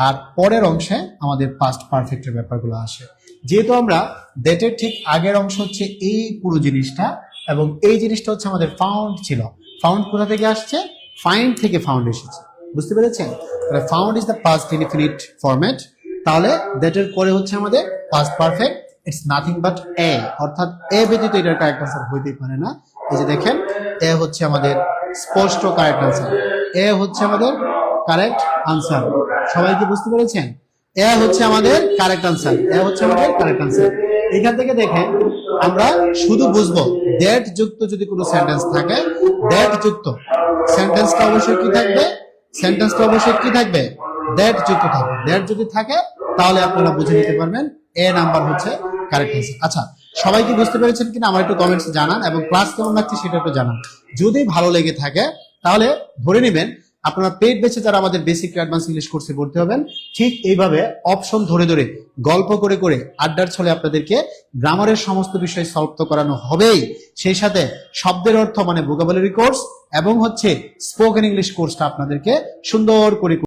আর পরের অংশে আমাদের পাস্ট পারফেক্টের ব্যাপারগুলো আসে। যেহেতু আমরা দ্যাটের ঠিক আগের অংশ হচ্ছে এই পুরো জিনিসটা, এবং এই জিনিসটা হচ্ছে আমাদের ফাউন্ড ছিল, ফাউন্ড কোথা থেকে আসছে, ফাইন্ড থেকে ফাউন্ড এসেছে, বুঝতে পেরেছেন? তাহলে found is the past indefinite format. তাহলে দ্যাটের পরে হচ্ছে আমাদের past perfect, it's nothing but a, অর্থাৎ এ ব্যতীত এটার কারেক্ট আনসার হইতেই পারে না। এই যে দেখেন, এ হচ্ছে আমাদের স্পষ্ট কারেক্ট আনসার, এ হচ্ছে আমাদের কারেক্ট আনসার। সবাই কি বুঝতে পেরেছেন? এ হচ্ছে আমাদের কারেক্ট আনসার, এ হচ্ছে আমাদের কারেক্ট আনসার। এখান থেকে দেখেন আমরা শুধু বুঝবো দ্যাট যুক্ত যদি কোনো সেন্টেন্স থাকে, দ্যাট যুক্ত সেন্টেন্সটা অবশ্যই কি থাকবে, সেন্টেন্সটা অবশ্যই কি থাকবে, দ্যাট যুক্ত থাকবে। দ্যাট যদি থাকে তাহলে আপনারা বুঝে নিতে পারবেন এ নাম্বার হচ্ছে কারেক্ট আনসার। আচ্ছা, সবাই কি বুঝতে পেরেছেন কিনা আমার একটু কমেন্টস জানান, এবং ক্লাস কেমন লাগছে সেটা একটু জানান। যদি ভালো লেগে থাকে তাহলে ধরে নেবেন আপনারা পেইড ব্যাচে যারা আমাদের বেসিক অ্যাডভান্স ইংলিশ কোর্সে ভর্তি হবেন, ঠিক এইভাবে অপশন ধরে ধরে গল্প করে করে আড্ডার ছলে আপনাদেরকে গ্রামারের সমস্ত বিষয় সলভ তো করানো হবেই, সেই সাথে শব্দের অর্থ মানে ভোকাবুলারি কোর্স এবং হচ্ছে স্পোকেন ইংলিশ কোর্সটা আপনাদেরকে সুন্দর করে